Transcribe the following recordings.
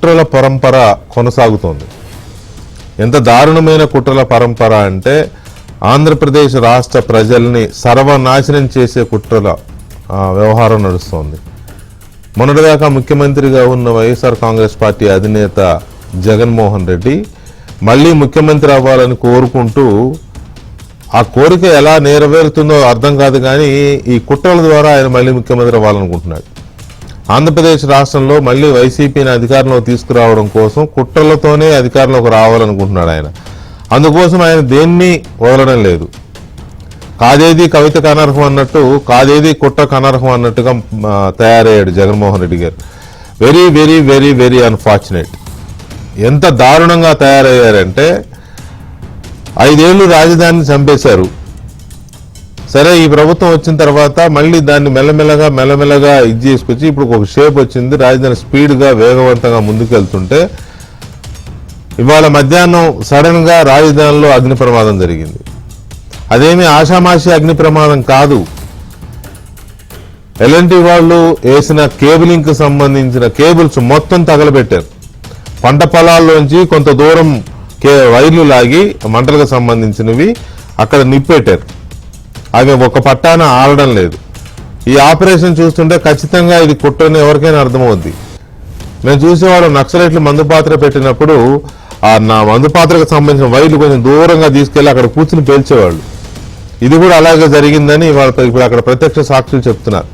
కుట్రల పరంపర కొనసాగుతోంది. ఎంత దారుణమైన కుట్రల పరంపర అంటే ఆంధ్రప్రదేశ్ రాష్ట్ర ప్రజల్ని సర్వనాశనం చేసే కుట్రల వ్యవహారం నడుస్తోంది. మొన్నటిదాకా ముఖ్యమంత్రిగా ఉన్న వైఎస్ఆర్ కాంగ్రెస్ పార్టీ అధినేత జగన్మోహన్ రెడ్డి మళ్ళీ ముఖ్యమంత్రి అవ్వాలని కోరుకుంటూ ఆ కోరిక ఎలా నెరవేరుతుందో అర్థం కాదు, కానీ ఈ కుట్రల ద్వారా ఆయన మళ్ళీ ముఖ్యమంత్రి అవ్వాలనుకుంటున్నాడు. ఆంధ్రప్రదేశ్ రాష్ట్రంలో మళ్ళీ వైసీపీని అధికారంలోకి తీసుకురావడం కోసం కుట్రలతోనే అధికారంలోకి రావాలనుకుంటున్నాడు ఆయన. అందుకోసం ఆయన దేన్ని వదలడం లేదు. కాదేది కవితకు అనర్హం అన్నట్టు, కాదేది కుట్రకు అనర్హం అన్నట్టుగా తయారయ్యాడు జగన్మోహన్ రెడ్డి గారు. Very very very very unfortunate. ఎంత దారుణంగా తయారయ్యారంటే 5 ఏళ్ళు రాజధానిని చంపేశారు. సరే, ఈ ప్రభుత్వం వచ్చిన తర్వాత మళ్ళీ దాన్ని మెల్లమెల్లగా ఇది చేసుకొచ్చి ఇప్పుడు ఒక షేప్ వచ్చింది. రాజధాని స్పీడ్గా వేగవంతంగా ముందుకెళ్తుంటే ఇవాళ మధ్యాహ్నం సడన్ గా రాజధానిలో అగ్ని ప్రమాదం జరిగింది. అదేమి ఆషామాషి అగ్ని ప్రమాదం కాదు. ఎల్ఎన్టీ వాళ్ళు వేసిన కేబులింగ్ కు సంబంధించిన కేబుల్స్ మొత్తం తగలబెట్టారు. పంట పొలాల్లోంచి కొంత దూరం వైర్లు లాగి మంటలకు సంబంధించినవి అక్కడ నిప్పెట్టారు. అవి ఒక పట్టాన ఆడడం లేదు. ఈ ఆపరేషన్ చూస్తుంటే ఖచ్చితంగా ఇది కుట్రని ఎవరికైనా అర్థమవుద్ది. మేము చూసేవాడు నక్సలైట్లు మందుపాత్ర పెట్టినప్పుడు నా మందుపాత్రకు సంబంధించిన వైర్లు కొంచెం దూరంగా తీసుకెళ్లి అక్కడ కూర్చుని పేల్చేవాళ్ళు. ఇది కూడా అలాగే జరిగిందని ఇప్పుడు అక్కడ ప్రత్యక్ష సాక్షులు చెప్తున్నారు.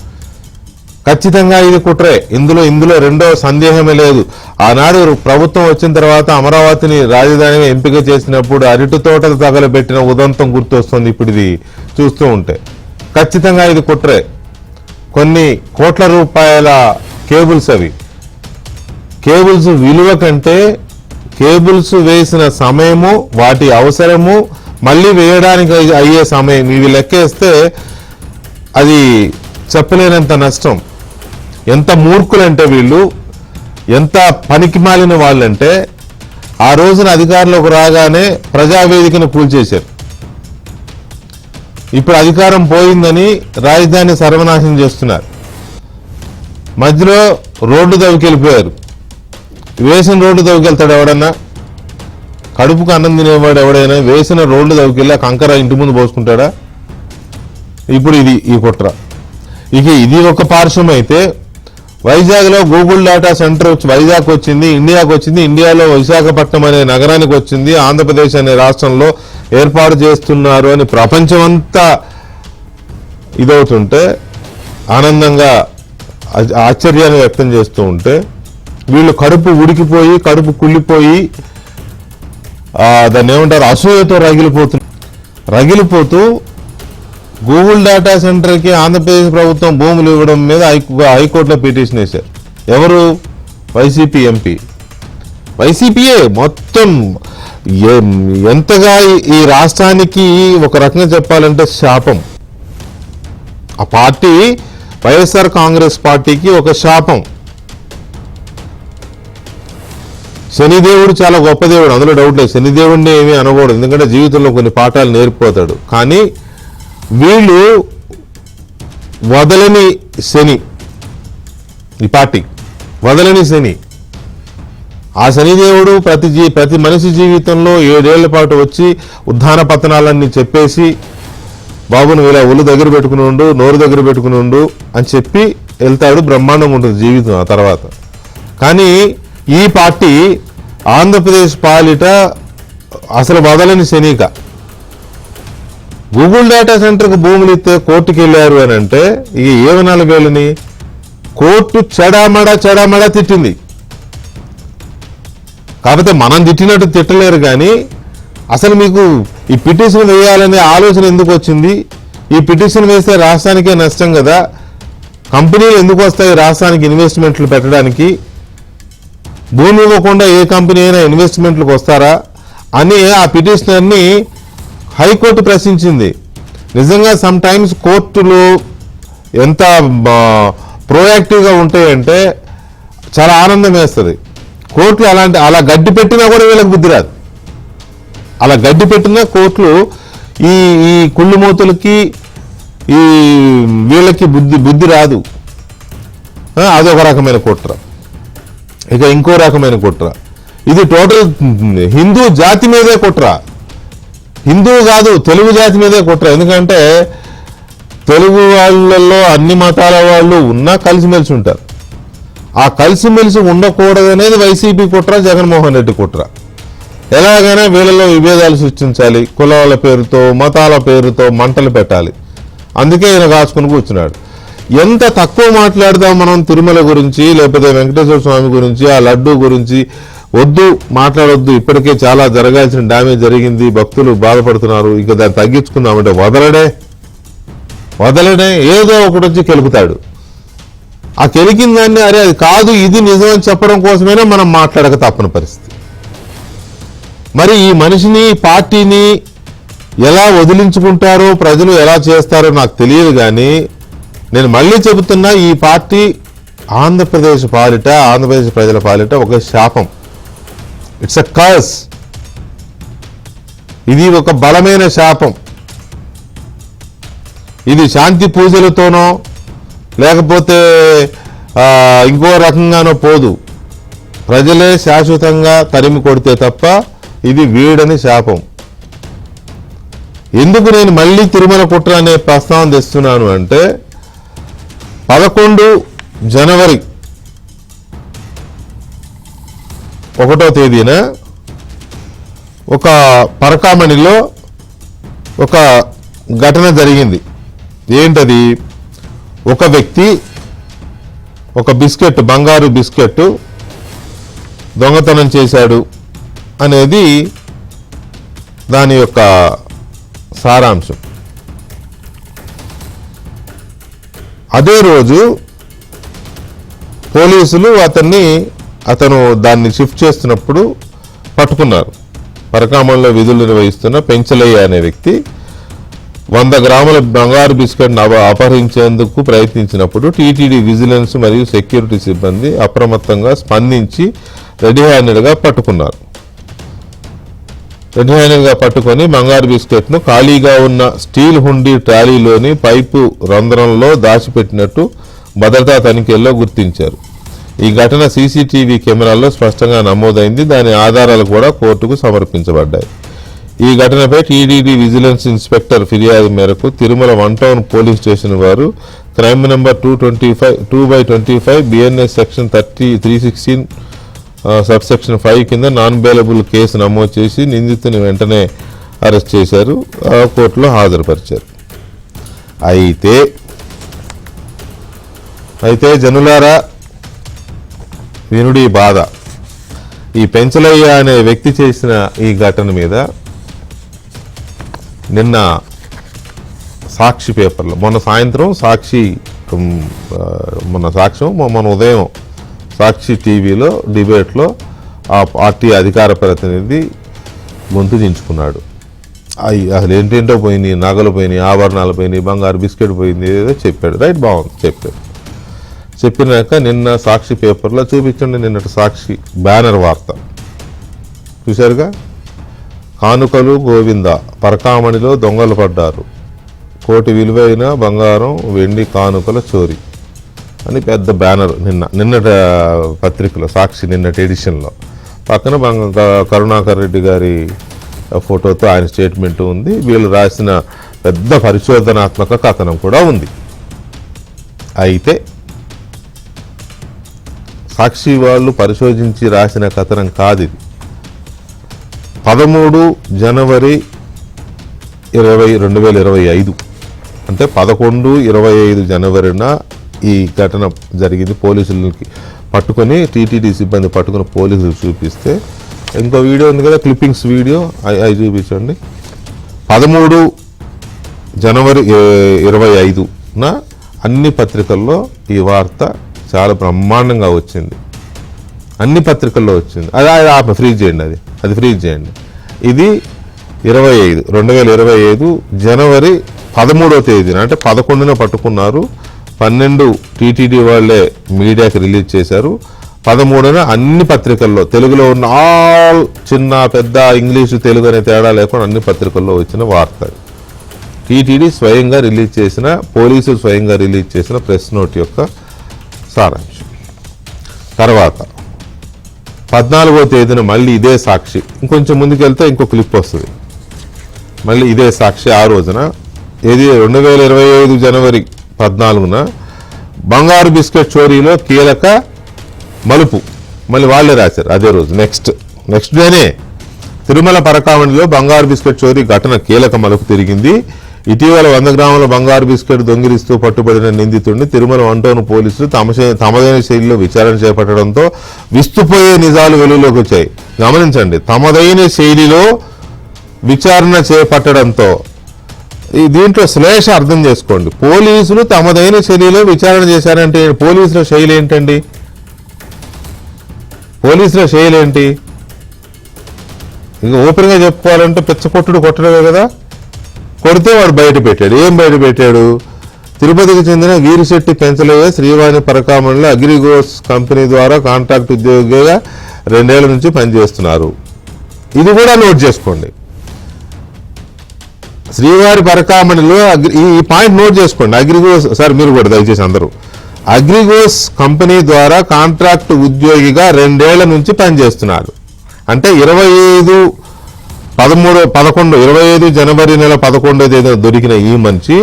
ఖచ్చితంగా ఇది కుట్రే. ఇందులో రెండో సందేహమే లేదు. ఆనాడు ప్రభుత్వం వచ్చిన తర్వాత అమరావతిని రాజధానిగా ఎంపిక చేసినప్పుడు అరటి తోటలు తగలబెట్టిన ఉదంతం గుర్తొస్తుంది ఇప్పుడు ఇది చూస్తూ ఉంటే. ఖచ్చితంగా ఇది కుట్రే. కొన్ని కోట్ల రూపాయల కేబుల్స్ అవి. కేబుల్స్ విలువ కంటే కేబుల్స్ వేసిన సమయము, వాటి అవసరము, మళ్ళీ వేయడానికి అయ్యే సమయం ఇవి లెక్కేస్తే అది చెప్పలేనంత నష్టం. ఎంత మూర్ఖులంటే వీళ్ళు, ఎంత పనికి మాలిన వాళ్ళంటే ఆ రోజున అధికారంలోకి రాగానే ప్రజావేదికను కూల్చేశారు. ఇప్పుడు అధికారం పోయిందని రాజధాని సర్వనాశనం చేస్తున్నారు. మధ్యలో రోడ్డు దవ్వుకెళ్ళిపోయారు. వేసిన రోడ్డు దవ్వుకెళ్తాడు ఎవడన్నా? కడుపుకు అన్నం తినేవాడు ఎవడైనా వేసిన రోడ్డు దవ్వుకెళ్ళి ఆ కంకర ఇంటి ముందు పోసుకుంటాడా? ఇప్పుడు ఇది ఈ కుట్ర. ఇక ఇది ఒక పార్శ్వం అయితే, వైజాగ్లో గూగుల్ డేటా సెంటర్ వైజాగ్ వచ్చింది, ఇండియాకు వచ్చింది. ఇండియాలో విశాఖపట్నం అనే నగరానికి వచ్చింది. ఆంధ్రప్రదేశ్ అనే రాష్ట్రంలో ఏర్పాటు చేస్తున్నారు అని ప్రపంచమంతా ఇదవుతుంటే, ఆనందంగా ఆశ్చర్యాన్ని వ్యక్తం చేస్తూ ఉంటే, వీళ్ళు కడుపు ఉడికిపోయి కడుపు కుళ్ళిపోయి దాన్ని ఏమంటారు అసూయతో రగిలిపోతూ గూగుల్ డేటా సెంటర్కి ఆంధ్రప్రదేశ్ ప్రభుత్వం భూములు ఇవ్వడం మీద హైకోర్టులో పిటిషన్ వేశారు. ఎవరు? YCP MP. వైసీపీయే మొత్తం ఎంతగా ఈ రాష్ట్రానికి ఒక రకంగా చెప్పాలంటే శాపం. ఆ పార్టీ వైఎస్ఆర్ కాంగ్రెస్ పార్టీకి ఒక శాపం. శనిదేవుడు చాలా గొప్ప దేవుడు, అందులో డౌట్ లేదు. శనిదేవుడిని ఏమీ అనకూడదు, ఎందుకంటే జీవితంలో కొన్ని పాఠాలు నేర్పిపోతాడు. కానీ వీళ్ళు వదలని శని, ఈ పార్టీ వదలని శని. ఆ శనిదేవుడు ప్రతి మనిషి జీవితంలో 7 ఏళ్ల పాటు వచ్చి ఉద్ధాన పతనాలన్నీ చెప్పేసి, బాబు నువ్వు ఇలా ఒళ్ళు దగ్గర పెట్టుకుని ఉండు, నోరు దగ్గర పెట్టుకుని ఉండు అని చెప్పి వెళ్తాడు. బ్రహ్మాండంగా ఉంటుంది జీవితం ఆ తర్వాత. కానీ ఈ పార్టీ ఆంధ్రప్రదేశ్ పాలిట అసలు వదలని శనిక. గూగుల్ డేటా సెంటర్కి భూములు ఇస్తే కోర్టుకి వెళ్ళారు అని అంటే ఇక ఏమనాలి వీళ్ళని? కోర్టు చెడామడా తిట్టింది. కాకపోతే మనం తిట్టినట్టు తిట్టలేరు. కానీ అసలు మీకు ఈ పిటిషన్ వేయాలనే ఆలోచన ఎందుకు వచ్చింది? ఈ పిటిషన్ వేస్తే రాష్ట్రానికే నష్టం కదా. కంపెనీలు ఎందుకు వస్తాయి రాష్ట్రానికి ఇన్వెస్ట్మెంట్లు పెట్టడానికి? భూమి ఇవ్వకుండా ఏ కంపెనీ అయినా ఇన్వెస్ట్మెంట్లకు వస్తారా అని ఆ పిటిషనర్ని హైకోర్టు ప్రశ్నించింది. నిజంగా సమ్ టైమ్స్ కోర్టులు ఎంత ప్రోయాక్టివ్గా ఉంటాయంటే చాలా ఆనందం వేస్తుంది. కోర్టులు అలా గడ్డి పెట్టినా కూడా వీళ్ళకి బుద్ధి రాదు. అలా గడ్డి పెట్టినా కోర్టులు ఈ కుళ్ళుమూతులకి ఈ వీళ్ళకి బుద్ధి రాదు. అదొక రకమైన కుట్ర. ఇక ఇంకో రకమైన కుట్ర, ఇది టోటల్ హిందూ జాతి మీదే కుట్ర, హిందూ కాదు తెలుగు జాతి మీదే కుట్ర. ఎందుకంటే తెలుగు వాళ్ళల్లో అన్ని మతాల వాళ్ళు ఉన్నా కలిసిమెలిసి ఉంటారు. ఆ కలిసిమెలిసి ఉండకూడదనేది వైసీపీ కుట్ర, జగన్మోహన్ రెడ్డి కుట్ర. ఎలాగైనా వీళ్ళలో విభేదాలు సృష్టించాలి, కులాల పేరుతో మతాల పేరుతో మంటలు పెట్టాలి. అందుకే ఈయన కాచుకుని కూర్చున్నాడు. ఎంత తక్కువ మాట్లాడదాం మనం తిరుమల గురించి, లేకపోతే వెంకటేశ్వర స్వామి గురించి, ఆ లడ్డూ గురించి వద్దు, మాట్లాడొద్దు, ఇప్పటికే చాలా జరగాల్సిన డ్యామేజ్ జరిగింది, భక్తులు బాధపడుతున్నారు, ఇంకా దాన్ని తగ్గించుకుందామంటే వదలడే ఏదో ఒకటి వచ్చి కెలుపుతాడు. ఆ కెలికిన దాన్ని అరే అది కాదు ఇది నిజం అని చెప్పడం కోసమైనా మనం మాట్లాడక తప్పని పరిస్థితి. మరి ఈ మనిషిని పార్టీని ఎలా వదిలించుకుంటారో ప్రజలు ఎలా చేస్తారో నాకు తెలియదు. కానీ నేను మళ్ళీ చెబుతున్నా, ఈ పార్టీ ఆంధ్రప్రదేశ్ ప్రజల పాలిట ఒక శాపం. It's a curse. ఇది ఒక బలమైన శాపం. ఇది శాంతి పూజలతోనో లేకపోతే ఇంకో రకంగానో పోదు. ప్రజలే శాశ్వతంగా తరిమి కొడితే తప్ప ఇది వీడని శాపం. ఎందుకు నేను మళ్ళీ తిరుమల కుట్ర అనే ప్రస్తావన తెస్తున్నాను అంటే, 11 జనవరి 1వ తేదీన ఒక పరకామణిలో ఒక ఘటన జరిగింది. ఏంటది? ఒక వ్యక్తి ఒక బిస్కెట్, బంగారు బిస్కెట్ దొంగతనం చేశాడు అనేది దాని యొక్క సారాంశం. అదే రోజు పోలీసులు అతను దాన్ని షిఫ్ట్ చేస్తున్నప్పుడు పట్టుకున్నారు. పరకామణిలో విధులు నిర్వహిస్తున్న పెంచలయ్య అనే వ్యక్తి 100 గ్రాముల బంగారు బిస్కెట్ను అపహరించేందుకు ప్రయత్నించినప్పుడు టీటీడీ విజిలెన్స్ మరియు సెక్యూరిటీ సిబ్బంది అప్రమత్తంగా స్పందించి రెడీ హ్యాండెడ్గా పట్టుకొని బంగారు బిస్కెట్ను ఖాళీగా ఉన్న స్టీల్ హుండీ ట్రాలీలోని పైపు రంధ్రంలో దాచిపెట్టినట్టు భద్రతా తనిఖీల్లో గుర్తించారు. ఈ ఘటన సీసీటీవీ కెమెరాల్లో స్పష్టంగా నమోదైంది. దాని ఆధారాలు కూడా కోర్టుకు సమర్పించబడ్డాయి. ఈ ఘటనపై టీటీడీ విజిలెన్స్ ఇన్స్పెక్టర్ ఫిర్యాదు మేరకు తిరుమల 1 టౌన్ పోలీస్ స్టేషన్ వారు crime number 2/25 BNS section 316 subsection 5 కింద నాన్ బెయిలబుల్ కేసు నమోదు చేసి నిందితుని వెంటనే అరెస్ట్ చేశారు, కోర్టులో హాజరుపరిచారు. అయితే జనులారా వినుడి బాధ. ఈ పెంచలయ్య అనే వ్యక్తి చేసిన ఈ ఘటన మీద నిన్న సాక్షి పేపర్లో, మొన్న సాయంత్రం మొన్న ఉదయం సాక్షి టీవీలో డిబేట్లో ఆ పార్టీ అధికార ప్రతినిధి గొంతు దించుకున్నాడు. అసలు ఏంటేంటో పోయినాయి, నగలు పోయినాయి, ఆభరణాలు పోయినాయి, బంగారు బిస్కెట్ పోయింది, ఏదో చెప్పాడు. రైట్, బాగుంది చెప్పినాక నిన్న సాక్షి పేపర్లో చూపించండి. నిన్నటి సాక్షి బ్యానర్ వార్త చూశారుగా. కానుకలు గోవింద, పరకామణిలో దొంగలు పడ్డారు, కోటి విలువైన బంగారం వెండి కానుకల చోరీ అని పెద్ద బ్యానర్ నిన్నటి పత్రికలో, సాక్షి నిన్నటి ఎడిషన్లో. పక్కన కరుణాకర్ రెడ్డి గారి ఫోటోతో ఆయన స్టేట్మెంట్ ఉంది. వీళ్ళు రాసిన పెద్ద పరిశోధనాత్మక కథనం కూడా ఉంది. అయితే సాక్షి వాళ్ళు పరిశోధించి రాసిన కథనం కాదు ఇది. 13 జనవరి 2025 అంటే 11-25 జనవరిన ఈ ఘటన జరిగింది. పోలీసులకి పట్టుకొని, టీటీడీ సిబ్బంది పట్టుకుని పోలీసులు చూపిస్తే, ఇంకో వీడియో ఉంది కదా, క్లిప్పింగ్స్ వీడియో, అవి చూపించండి. 13 జనవరి 2025న అన్ని పత్రికల్లో ఈ వార్త చాలా బ్రహ్మాండంగా వచ్చింది. అన్ని పత్రికల్లో వచ్చింది. అది ఫ్రీజ్ చేయండి, అది ఫ్రీజ్ చేయండి. ఇది 2025 జనవరి 13వ తేదీన, అంటే 11న పట్టుకున్నారు. 12 టీటీడీ వాళ్ళే మీడియాకి రిలీజ్ చేశారు. 13న అన్ని పత్రికల్లో, తెలుగులో ఉన్న ఆల్, చిన్న పెద్ద, ఇంగ్లీషు తెలుగు అనే తేడా లేకుండా అన్ని పత్రికల్లో వచ్చిన వార్త. టీటీడీ స్వయంగా రిలీజ్ చేసిన, పోలీసులు స్వయంగా రిలీజ్ చేసిన ప్రెస్ నోట్ యొక్క సారాంశం. తర్వాత 14వ తేదీన మళ్ళీ ఇదే సాక్షి, ఇంకొంచెం ముందుకెళ్తే ఇంకో క్లిప్ వస్తుంది, మళ్ళీ ఇదే సాక్షి ఆ రోజున ఇది 2025 జనవరి 14న బంగారు బిస్కెట్ చోరీలో కీలక మలుపు, మళ్ళీ వాళ్ళే రాశారు అదే రోజు. నెక్స్ట్ డేనే తిరుమల పరకామణిలో బంగారు బిస్కెట్ చోరీ ఘటన కీలక మలుపు తిరిగింది. ఇటీవల 100 గ్రాముల బంగారు బిస్కెట్ దొంగిలిస్తూ పట్టుబడిన నిందితుడిని తిరుమల వంటోను పోలీసులు తమదైన శైలిలో విచారణ చేపట్టడంతో విస్తుపోయే నిజాలు వెలుగులోకి వచ్చాయి. గమనించండి, తమదైన శైలిలో విచారణ చేపట్టడంతో, దీంట్లో శ్లేష అర్థం చేసుకోండి. పోలీసులు తమదైన శైలిలో విచారణ చేశారంటే పోలీసుల శైలి ఏంటండి? పోలీసుల శైలి ఏంటి? ఇంకా ఓపెన్గా చెప్పుకోవాలంటే పిచ్చకొట్టుడు కొట్టడమే కదా. కొడితే వాడు బయట పెట్టాడు. ఏం బయట పెట్టాడు? తిరుపతికి చెందిన వీరిశెట్టి పెంచలయ్య శ్రీవాణి పరకామణిలో అగ్రిగోస్ కంపెనీ ద్వారా కాంట్రాక్ట్ ఉద్యోగిగా 2 ఏళ్ల నుంచి పనిచేస్తున్నారు. ఇది కూడా నోట్ చేసుకోండి. శ్రీవారి పరకామణిలో ఈ పాయింట్ నోట్ చేసుకోండి. అగ్రిగోస్, సార్ మీరు కూడా దయచేసి అందరూ, అగ్రిగోస్ కంపెనీ ద్వారా కాంట్రాక్ట్ ఉద్యోగిగా 2 ఏళ్ల నుంచి పనిచేస్తున్నాడు. అంటే 25 జనవరి నెల 11వ తేదీన దొరికిన ఈ మనిషి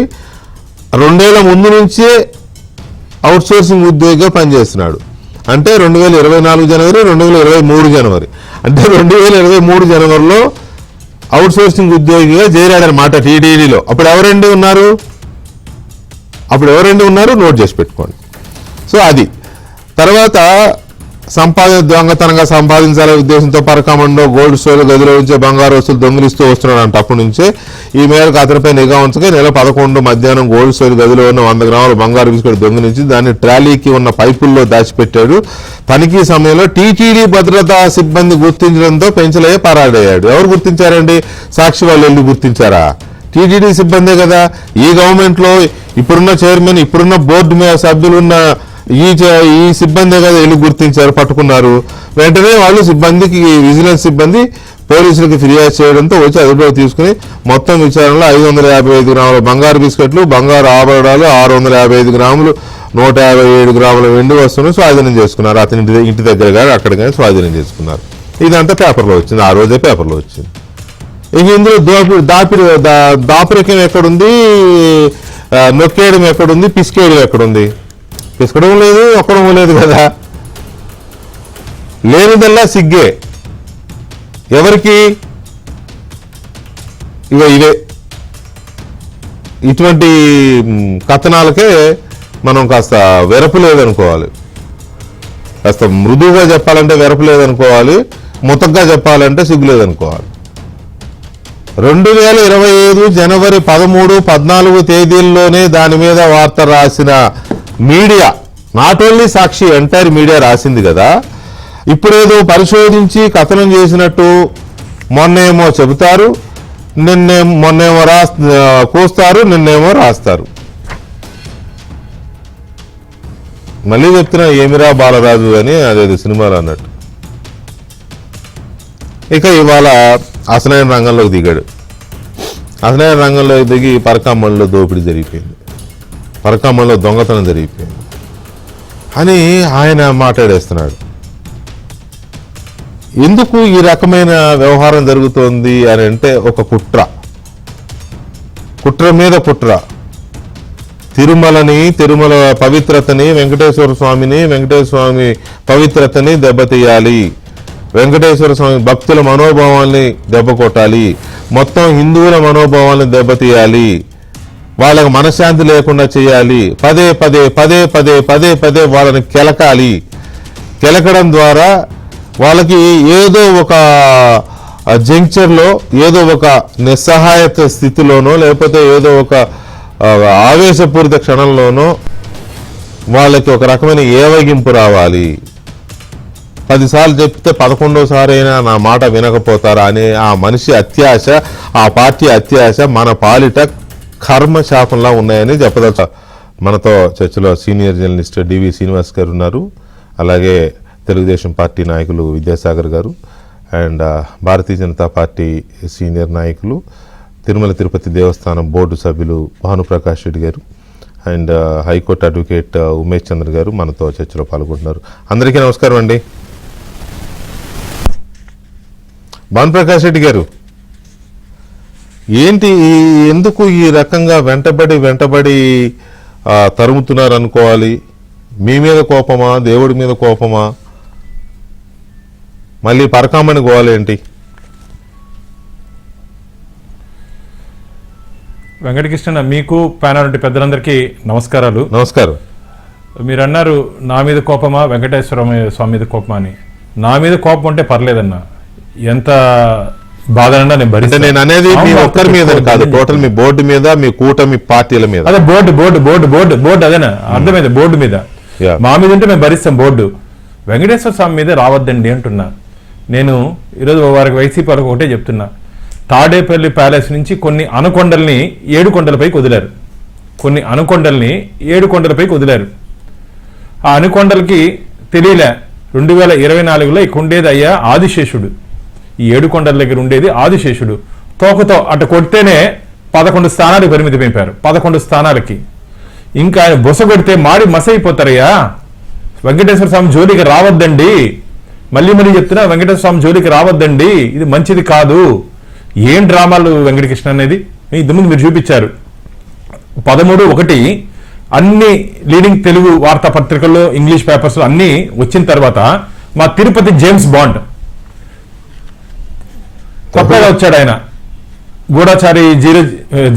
2 ఏళ్ల ముందు నుంచే అవుట్సోర్సింగ్ ఉద్యోగిగా పనిచేస్తున్నాడు. అంటే 2024 జనవరి, 2023 జనవరి, అంటే 2023 జనవరిలో అవుట్సోర్సింగ్ ఉద్యోగిగా చేరాడనమాట టీటీడీలో. అప్పుడు ఎవరండి ఉన్నారు? నోట్ చేసి పెట్టుకోండి. సో అది తర్వాత దొంగతనంగా సంపాదించాలనే ఉద్దేశంతో పరకామణిలో గోల్డ్ స్టోర్ గదిలో ఉంచే బంగారు వస్తువులు దొంగిలిస్తూ వస్తున్నాడంట. అప్పటి నుంచే ఈ మేరకు అతనిపై నిఘా ఉంచగా నెల 11 మధ్యాహ్నం గోల్డ్ స్టోర్ గదిలో ఉన్న 100 గ్రాముల బంగారు బిస్కెట్ దొంగిలించి దాన్ని ట్రాలీకి ఉన్న పైపుల్లో దాచిపెట్టాడు. తనిఖీ సమయంలో టీటీడీ భద్రతా సిబ్బంది గుర్తించడంతో పెంచలయ్య పరాడయ్యాడు. ఎవరు గుర్తించారండి? సాక్షి వాళ్ళు వెళ్ళి గుర్తించారా? టీటీడీ సిబ్బందే కదా. ఈ గవర్నమెంట్లో ఇప్పుడున్న చైర్మన్, ఇప్పుడున్న బోర్డు సభ్యులున్న ఈ సిబ్బందే కదా వెళ్ళి గుర్తించారు, పట్టుకున్నారు. వెంటనే వాళ్ళు సిబ్బందికి, విజిలెన్స్ సిబ్బంది పోలీసులకు ఫిర్యాదు చేయడంతో వచ్చి అదుపులోకి తీసుకుని మొత్తం విచారణలో 555 గ్రాముల బంగారు బిస్కెట్లు, బంగారు ఆభరణాలు, 655 గ్రాములు, 157 గ్రాముల వెండి వస్తువును స్వాధీనం చేసుకున్నారు. అతని ఇంటి దగ్గర కానీ అక్కడ కానీ స్వాధీనం చేసుకున్నారు. ఇదంతా పేపర్లో వచ్చింది, ఆ రోజే పేపర్లో వచ్చింది. ఇక ఇందులో దాపరికం ఎక్కడుంది, నొక్కేయడం ఎక్కడుంది, పిసికేయడం ఎక్కడుంది? పిసకడం లేదు, ఒక్కడం లేదు కదా. లేనిదల్లా సిగ్గే. ఎవరికి? ఇవే ఇటువంటి కథనాలకే మనం కాస్త వెరపు లేదనుకోవాలి, కాస్త మృదువుగా చెప్పాలంటే వెరపు లేదనుకోవాలి, ముతగ్గా చెప్పాలంటే సిగ్గు లేదనుకోవాలి. 2025 జనవరి 13, 14 తేదీల్లోనే దాని మీద వార్త రాసిన media, not only Sakshi, entire media రాసింది కదా. ఇప్పుడేదో పరిశోధించి కథనం చేసినట్టు మొన్నేమో చెబుతారు, మొన్నేమో కూస్తారు, నిన్నేమో రాస్తారు. మళ్ళీ చెప్తున్నా, ఏమిరా బాలరాజు అని అదేదో సినిమాలో అన్నట్టు. ఇక ఇవాళ అసలైన రంగంలోకి దిగాడు. అసలైన రంగంలోకి దిగి పరకామణిలో దోపిడీ జరిగిపోయింది, పరకామణిలో దొంగతనం జరిగిపోయింది అని ఆయన మాట్లాడేస్తున్నాడు. ఎందుకు ఈ రకమైన వ్యవహారం జరుగుతోంది అని అంటే, ఒక కుట్ర మీద కుట్ర. తిరుమల పవిత్రతని, వెంకటేశ్వర స్వామి పవిత్రతని దెబ్బతీయాలి, వెంకటేశ్వర స్వామి భక్తుల మనోభావాల్ని దెబ్బ కొట్టాలి, మొత్తం హిందువుల మనోభావాల్ని దెబ్బతీయాలి, వాళ్ళకి మనశ్శాంతి లేకుండా చేయాలి, పదే వాళ్ళని కెలకడం ద్వారా వాళ్ళకి ఏదో ఒక జంక్చర్లో, ఏదో ఒక నిస్సహాయత స్థితిలోనో, లేకపోతే ఏదో ఒక ఆవేశపూరిత క్షణంలోనో వాళ్ళకి ఒక రకమైన ఏవగింపు రావాలి. 10 సార్లు చెప్తే 11వ సారైనా నా మాట వినకపోతారా అనే ఆ మనిషి అత్యాశ, ఆ పార్టీ అత్యాశ మన పాలిట కర్మశాపంలా ఉన్నాయని చెప్పదట. మనతో చర్చలో సీనియర్ జర్నలిస్ట్ డివి శ్రీనివాస్ గారు ఉన్నారు, అలాగే తెలుగుదేశం పార్టీ నాయకులు విద్యాసాగర్ గారు, and Bharatiya Janata party senior నాయకులు, తిరుమల తిరుపతి దేవస్థానం బోర్డు సభ్యులు భానుప్రకాష్ రెడ్డి గారు, అండ్ హైకోర్టు అడ్వకేట్ ఉమేష్ చంద్ర గారు మనతో చర్చలో పాల్గొంటున్నారు. అందరికీ నమస్కారం అండి. భానుప్రకాష్ రెడ్డి గారు, ఏంటి ఎందుకు ఈ రకంగా వెంటబడి తరుముతున్నారు అనుకోవాలి? మీ మీద కోపమా, దేవుడి మీద కోపమా, మళ్ళీ పరకామని గోవాలేంటి? వెంకటకృష్ణ, మీకు ప్యానల్ పెద్దలందరికీ నమస్కారాలు. నమస్కారం. మీరు అన్నారు నా మీద కోపమా వెంకటేశ్వర స్వామి మీద కోపమా అని. నా మీద కోపం అంటే పర్లేదన్నా, ఎంత బాధనన్నా నేను భరిస్తాను. నేను అనేది మీ ఒక్కరి మీద కాదు, టోటల్ మీ బోర్డు మీద, మీ కూటమి పార్టీల మీద. అదే బోర్డు అదేనా అర్థమైంది. బోర్డు మీద మా మీద ఉంటే మేము భరిస్తాం. బోర్డు వెంకటేశ్వర స్వామి మీద రావద్దండి అంటున్నా. నేను ఈరోజు వారికి వైసీపీ వరకు ఒకటే చెప్తున్నా. తాడేపల్లి ప్యాలెస్ నుంచి కొన్ని అనుకొండల్ని 7 కొండలపైకి వదిలారు. కొన్ని అనుకొండల్ని 7 కొండలపైకి వదిలారు. ఆ అనుకొండలకి తెలియలే 2024లో ఇక ఉండేది అయ్యా ఆదిశేషుడు. ఈ 7 కొండల దగ్గర ఉండేది ఆదిశేషుడు. తోకతో అటు కొడితేనే 11 స్థానాలకు పరిమితి పెంపారు. 11 స్థానాలకి. ఇంకా ఆయన బొస కొడితే మాడి మసైపోతారయ్యా. వెంకటేశ్వర స్వామి జోలికి రావద్దండి. మళ్ళీ చెప్తున్నా, వెంకటేశ్వర స్వామి జోలికి రావద్దండి, ఇది మంచిది కాదు. ఏం డ్రామాలు వెంకటకృష్ణ అనేది ఇంతకుముందు మీరు చూపించారు. 13/1 అన్ని లీడింగ్ తెలుగు వార్తాపత్రికల్లో, ఇంగ్లీష్ పేపర్స్ అన్ని వచ్చిన తర్వాత మా తిరుపతి జేమ్స్ బాండ్ కొత్తగా వచ్చాడు. ఆయన గూఢచారి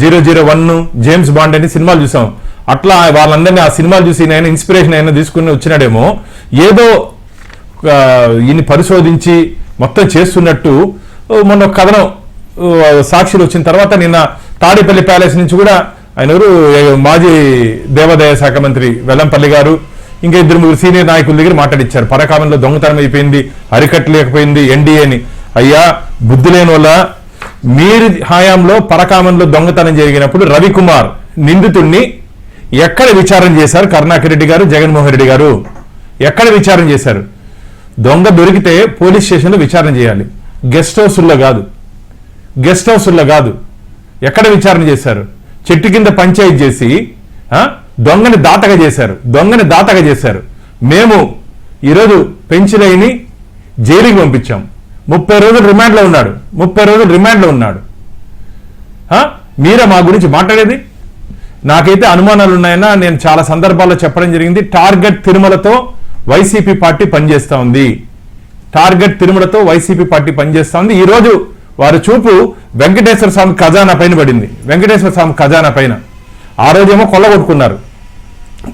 001 జేమ్స్ బాండ్ అని సినిమాలు చూసాం. అట్లా వాళ్ళందరినీ ఆ సినిమాలు చూసి ఆయన ఇన్స్పిరేషన్ అయినా తీసుకుని వచ్చినాడేమో. ఏదో ఈయన్ని పరిశోధించి మొత్తం చేస్తున్నట్టు మొన్న కథనం సాక్షులు వచ్చిన తర్వాత నిన్న తాడేపల్లి ప్యాలెస్ నుంచి కూడా ఆయన ఎవరు మాజీ దేవాదాయ శాఖ మంత్రి వెల్లంపల్లి గారు ఇంకా 2-3 సీనియర్ నాయకుల దగ్గర మాట్లాడిచ్చారు. పరకామంలో దొంగతనం అయిపోయింది, అరికట్టలేకపోయింది ఎన్డీఏని. అయ్యా బుద్ధి లేని వల్ల మీరు హయాంలో పరకామంలో దొంగతనం జరిగినప్పుడు రవికుమార్ నిందితుడిని ఎక్కడ విచారణ చేశారు? కరుణాకర్ రెడ్డి గారు, జగన్మోహన్ రెడ్డి గారు ఎక్కడ విచారణ చేశారు? దొంగ దొరికితే పోలీస్ స్టేషన్లో విచారణ చేయాలి, గెస్ట్ హౌస్లో కాదు. ఎక్కడ విచారణ చేశారు? చెట్టు కింద పంచాయతీ చేసి దొంగని దాతగా చేశారు. మేము ఈరోజు పెంచిలైని జైలుకి పంపించాం. 30 రోజులు రిమాండ్లో ఉన్నాడు. మీరే మా గురించి మాట్లాడేది? నాకైతే అనుమానాలు ఉన్నాయన్నా. నేను చాలా సందర్భాల్లో చెప్పడం జరిగింది. టార్గెట్ తిరుమలతో వైసీపీ పార్టీ పనిచేస్తా ఉంది. ఈ రోజు వారి చూపు వెంకటేశ్వర స్వామి ఖజానా పైన పడింది. ఆ రోజేమో కొల్లగొట్టుకున్నారు.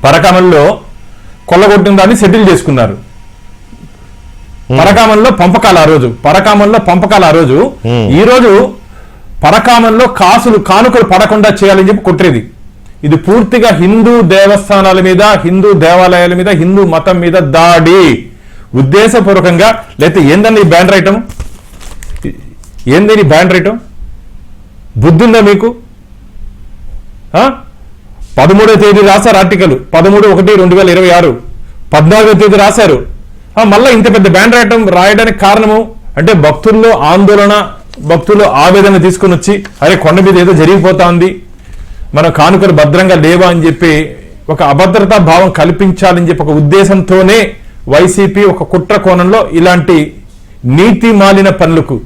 పరకామంలో కొల్లగొట్టిన దాన్ని సెటిల్ చేసుకున్నారు. పరకామంలో పంపకాలు ఆ రోజు. ఈ రోజు పరకామంలో కానుకలు పడకుండా చేయాలని చెప్పి కొట్టేది. ఇది పూర్తిగా హిందూ దేవస్థానాల మీద, హిందూ దేవాలయాల మీద, హిందూ మతం మీద దాడి. ఉద్దేశపూర్వకంగా. లేకపోతే ఏందని బ్యాన్ రైటం? బుద్ధుందా మీకు? 13వ తేదీ రాశారు ఆర్టికల్, 13/1/2026. 14వ తేదీ రాశారు. మళ్ళా ఇంత పెద్ద బ్యాన్ రాయడానికి కారణము అంటే భక్తుల్లో ఆందోళన, భక్తుల్లో ఆవేదన తీసుకుని వచ్చి అరే కొండ మీద ఏదో జరిగిపోతా ఉంది, మన కానుకలు భద్రంగా లేవా అని చెప్పి ఒక అభద్రతా భావం కల్పించాలని చెప్పి ఒక ఉద్దేశంతోనే వైసీపీ ఒక కుట్ర కోణంలో ఇలాంటి నీతి మాలిన పనులకు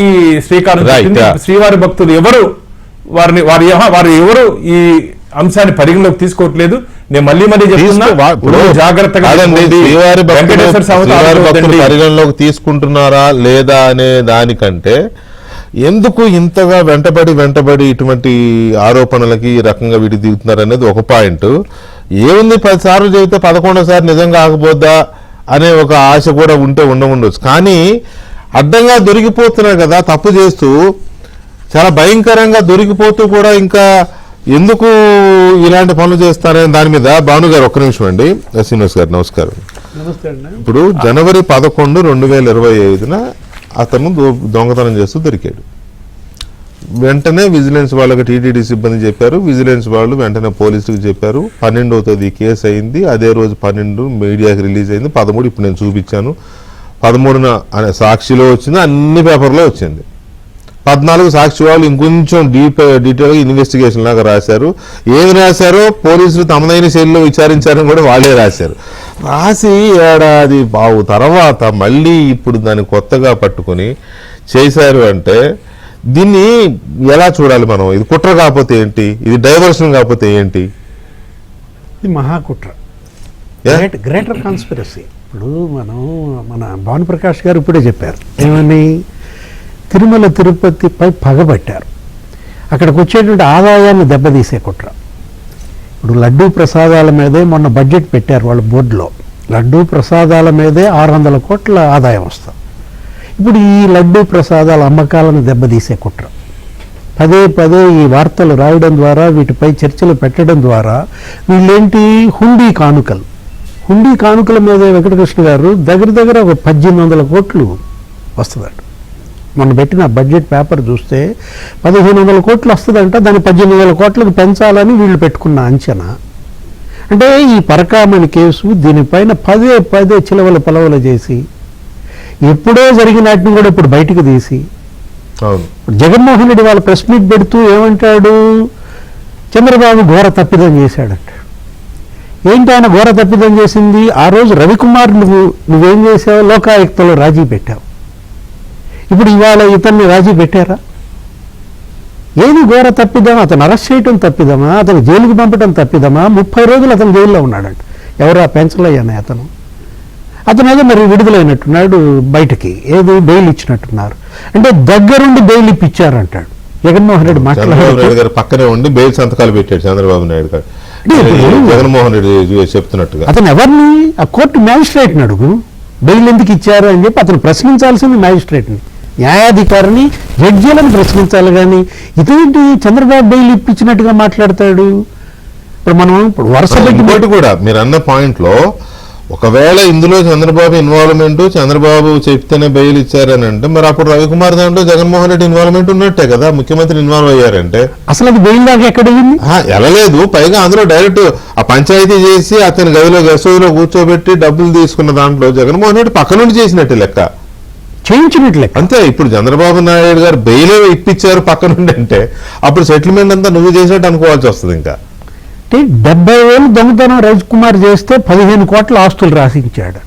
ఈ శ్రీకారం. శ్రీవారి భక్తులు ఎవరు వారు ఎవరు ఈ అంశాన్ని పరిగణలోకి తీసుకోవట్లేదు. నేను మళ్ళీ చెప్తున్నా, జాగ్రత్తగా పరిగణలోకి తీసుకుంటున్నారా లేదా అనే దానికంటే ఎందుకు ఇంతగా వెంటబడి ఇటువంటి ఆరోపణలకి ఈ రకంగా వీటి దిగుతున్నారు అనేది ఒక పాయింట్. ఏముంది 10 సార్లు చెబితే 11సారి నిజంగా ఆగబోద్దా అనే ఒక ఆశ కూడా ఉండవచ్చు. కానీ అడ్డంగా దొరికిపోతున్నారు కదా, తప్పు చేస్తూ చాలా భయంకరంగా దొరికిపోతూ కూడా ఇంకా ఎందుకు ఇలాంటి పనులు చేస్తారనే దాని మీద భాను గారు ఒక్క నిమిషం అండి. శ్రీనివాస్ గారు నమస్కారం. ఇప్పుడు జనవరి 11, 2025 అతను దొంగతనం చేస్తూ దొరికాడు. వెంటనే విజిలెన్స్ వాళ్ళకి టీటీడీ సిబ్బంది చెప్పారు, విజిలెన్స్ వాళ్ళు వెంటనే పోలీసులకు చెప్పారు. 12వ తేదీ కేసు అయింది. అదే రోజు 12 మీడియాకి రిలీజ్ అయింది. 13 ఇప్పుడు నేను చూపించాను. 13న సాక్షిలో వచ్చింది, అన్ని పేపర్లో వచ్చింది. 14 సాక్షి వాళ్ళు ఇంకొంచెం డీటెయిల్గా ఇన్వెస్టిగేషన్ లాగా రాశారు. ఏమి రాశారో పోలీసులు తమదైన శైలిలో విచారించారని కూడా వాళ్ళే రాశారు. రాసి ఏడాది బావు తర్వాత మళ్ళీ ఇప్పుడు దాన్ని కొత్తగా పట్టుకొని చేశారు అంటే దీన్ని ఎలా చూడాలి మనం? ఇది కుట్ర కాకపోతే ఏంటి? ఇది డైవర్షన్ కాకపోతే ఏంటి? ఇది మహాకుట్ర, గ్రేటర్ కాన్స్పిరసీ. ఇప్పుడు మన భానుప్రకాష్ గారు ఇప్పుడే చెప్పారు ఏమని, తిరుమల తిరుపతిపై పగబట్టారు, అక్కడికి వచ్చేటువంటి ఆదాయాన్ని దెబ్బతీసే కుట్ర. ఇప్పుడు లడ్డూ ప్రసాదాల మీదే మొన్న బడ్జెట్ పెట్టారు వాళ్ళ బోర్డులో, లడ్డూ ప్రసాదాల మీదే 600 కోట్ల ఆదాయం వస్తుంది. ఇప్పుడు ఈ లడ్డూ ప్రసాదాల అమ్మకాలను దెబ్బతీసే కుట్ర పదే పదే ఈ వార్తలు రాయడం ద్వారా, వీటిపై చర్చలు పెట్టడం ద్వారా వీళ్ళేంటి, హుండీ కానుకల మీద వెంకటకృష్ణ గారు దగ్గర ఒక 1800 కోట్లు వస్తుందట. మనం పెట్టిన బడ్జెట్ పేపర్ చూస్తే 1500 కోట్లు వస్తుందంట, దాన్ని 1800 కోట్లకు పెంచాలని వీళ్ళు పెట్టుకున్న అంచనా. అంటే ఈ పరకామణి కేసు దీనిపైన పదే చిలవల పొలవలు చేసి ఎప్పుడో జరిగినట్టు కూడా ఇప్పుడు బయటకు తీసి, జగన్మోహన్ రెడ్డి వాళ్ళ ప్రెస్ మీట్ పెడుతూ ఏమంటాడు, చంద్రబాబు ఘోర తప్పిదం చేశాడంట. ఏంటి ఆయన ఘోర తప్పిదం చేసింది? ఆ రోజు రవికుమార్ నువ్వేం చేసావు, లోకాయుక్తలో రాజీ పెట్టావు. ఇప్పుడు ఇవాళ ఇతన్ని రాజీ పెట్టారా? ఏది ఘోర తప్పిదం? అతను అరెస్ట్ చేయటం తప్పిదమా, అతను జైలుకి పంపడం తప్పిదమా? 30 రోజులు అతను జైల్లో ఉన్నాడంట. ఎవరు ఆ పెంచలయ్యానే అతను ఏదో మరి విడుదలైనట్టున్నాడు బయటకి, ఏది బెయిల్ ఇచ్చినట్టున్నారు. అంటే దగ్గరుండి బెయిల్ ఇప్పించారంటాడు జగన్మోహన్ రెడ్డి. మాట్లాడారు పక్కనే ఉండి బెయిల్ సంతకాలు పెట్టాడు చంద్రబాబు నాయుడు గారు. జగన్మోహన్ రెడ్డి చెప్తున్నట్టుగా అతను ఎవరిని, ఆ కోర్టు మ్యాజిస్ట్రేట్ని అడుగు, బెయిల్ ఎందుకు ఇచ్చారు అని చెప్పి అతను ప్రశ్నించాల్సింది మ్యాజిస్ట్రేట్ని, న్యాయాధికారిని, జడ్జీలను ప్రశ్నించాలి. కానీ ఇదేంటి చంద్రబాబు బెయిల్ ఇప్పించినట్టుగా మాట్లాడతాడు? ఇప్పుడు వరుస పెట్టి కూడా మీరు అన్న పాయింట్ లో ఒకవేళ ఇందులో చంద్రబాబు ఇన్వాల్వ్మెంట్, చంద్రబాబు చెప్తేనే బెయిల్ ఇచ్చారని అంటే మరి అప్పుడు రవికుమార్ దాంట్లో జగన్మోహన్ రెడ్డి ఇన్వాల్వ్మెంట్ ఉన్నట్టే కదా. ముఖ్యమంత్రి ఇన్వాల్వ్ అయ్యారంటే అసలు అది బెయిల్ దాకా ఎక్కడ వెళ్ళలేదు. పైగా అందులో డైరెక్ట్ ఆ పంచాయతీ చేసి అతని గదిలో కూర్చోబెట్టి డబ్బులు తీసుకున్న దాంట్లో జగన్మోహన్ రెడ్డి పక్క నుండి చేసినట్టు లెక్క, చేయించినట్లే అంతే. ఇప్పుడు చంద్రబాబు నాయుడు గారు బెయిల్ ఇప్పించారు పక్క నుండి అంటే అప్పుడు సెటిల్మెంట్ అంతా నువ్వు చేసినట్టు అనుకోవాల్సి వస్తుంది. ఇంకా 70,000 దొంగతనం రవిజ్ కుమార్ చేస్తే 15 కోట్ల ఆస్తులు రాసిచ్చాడు.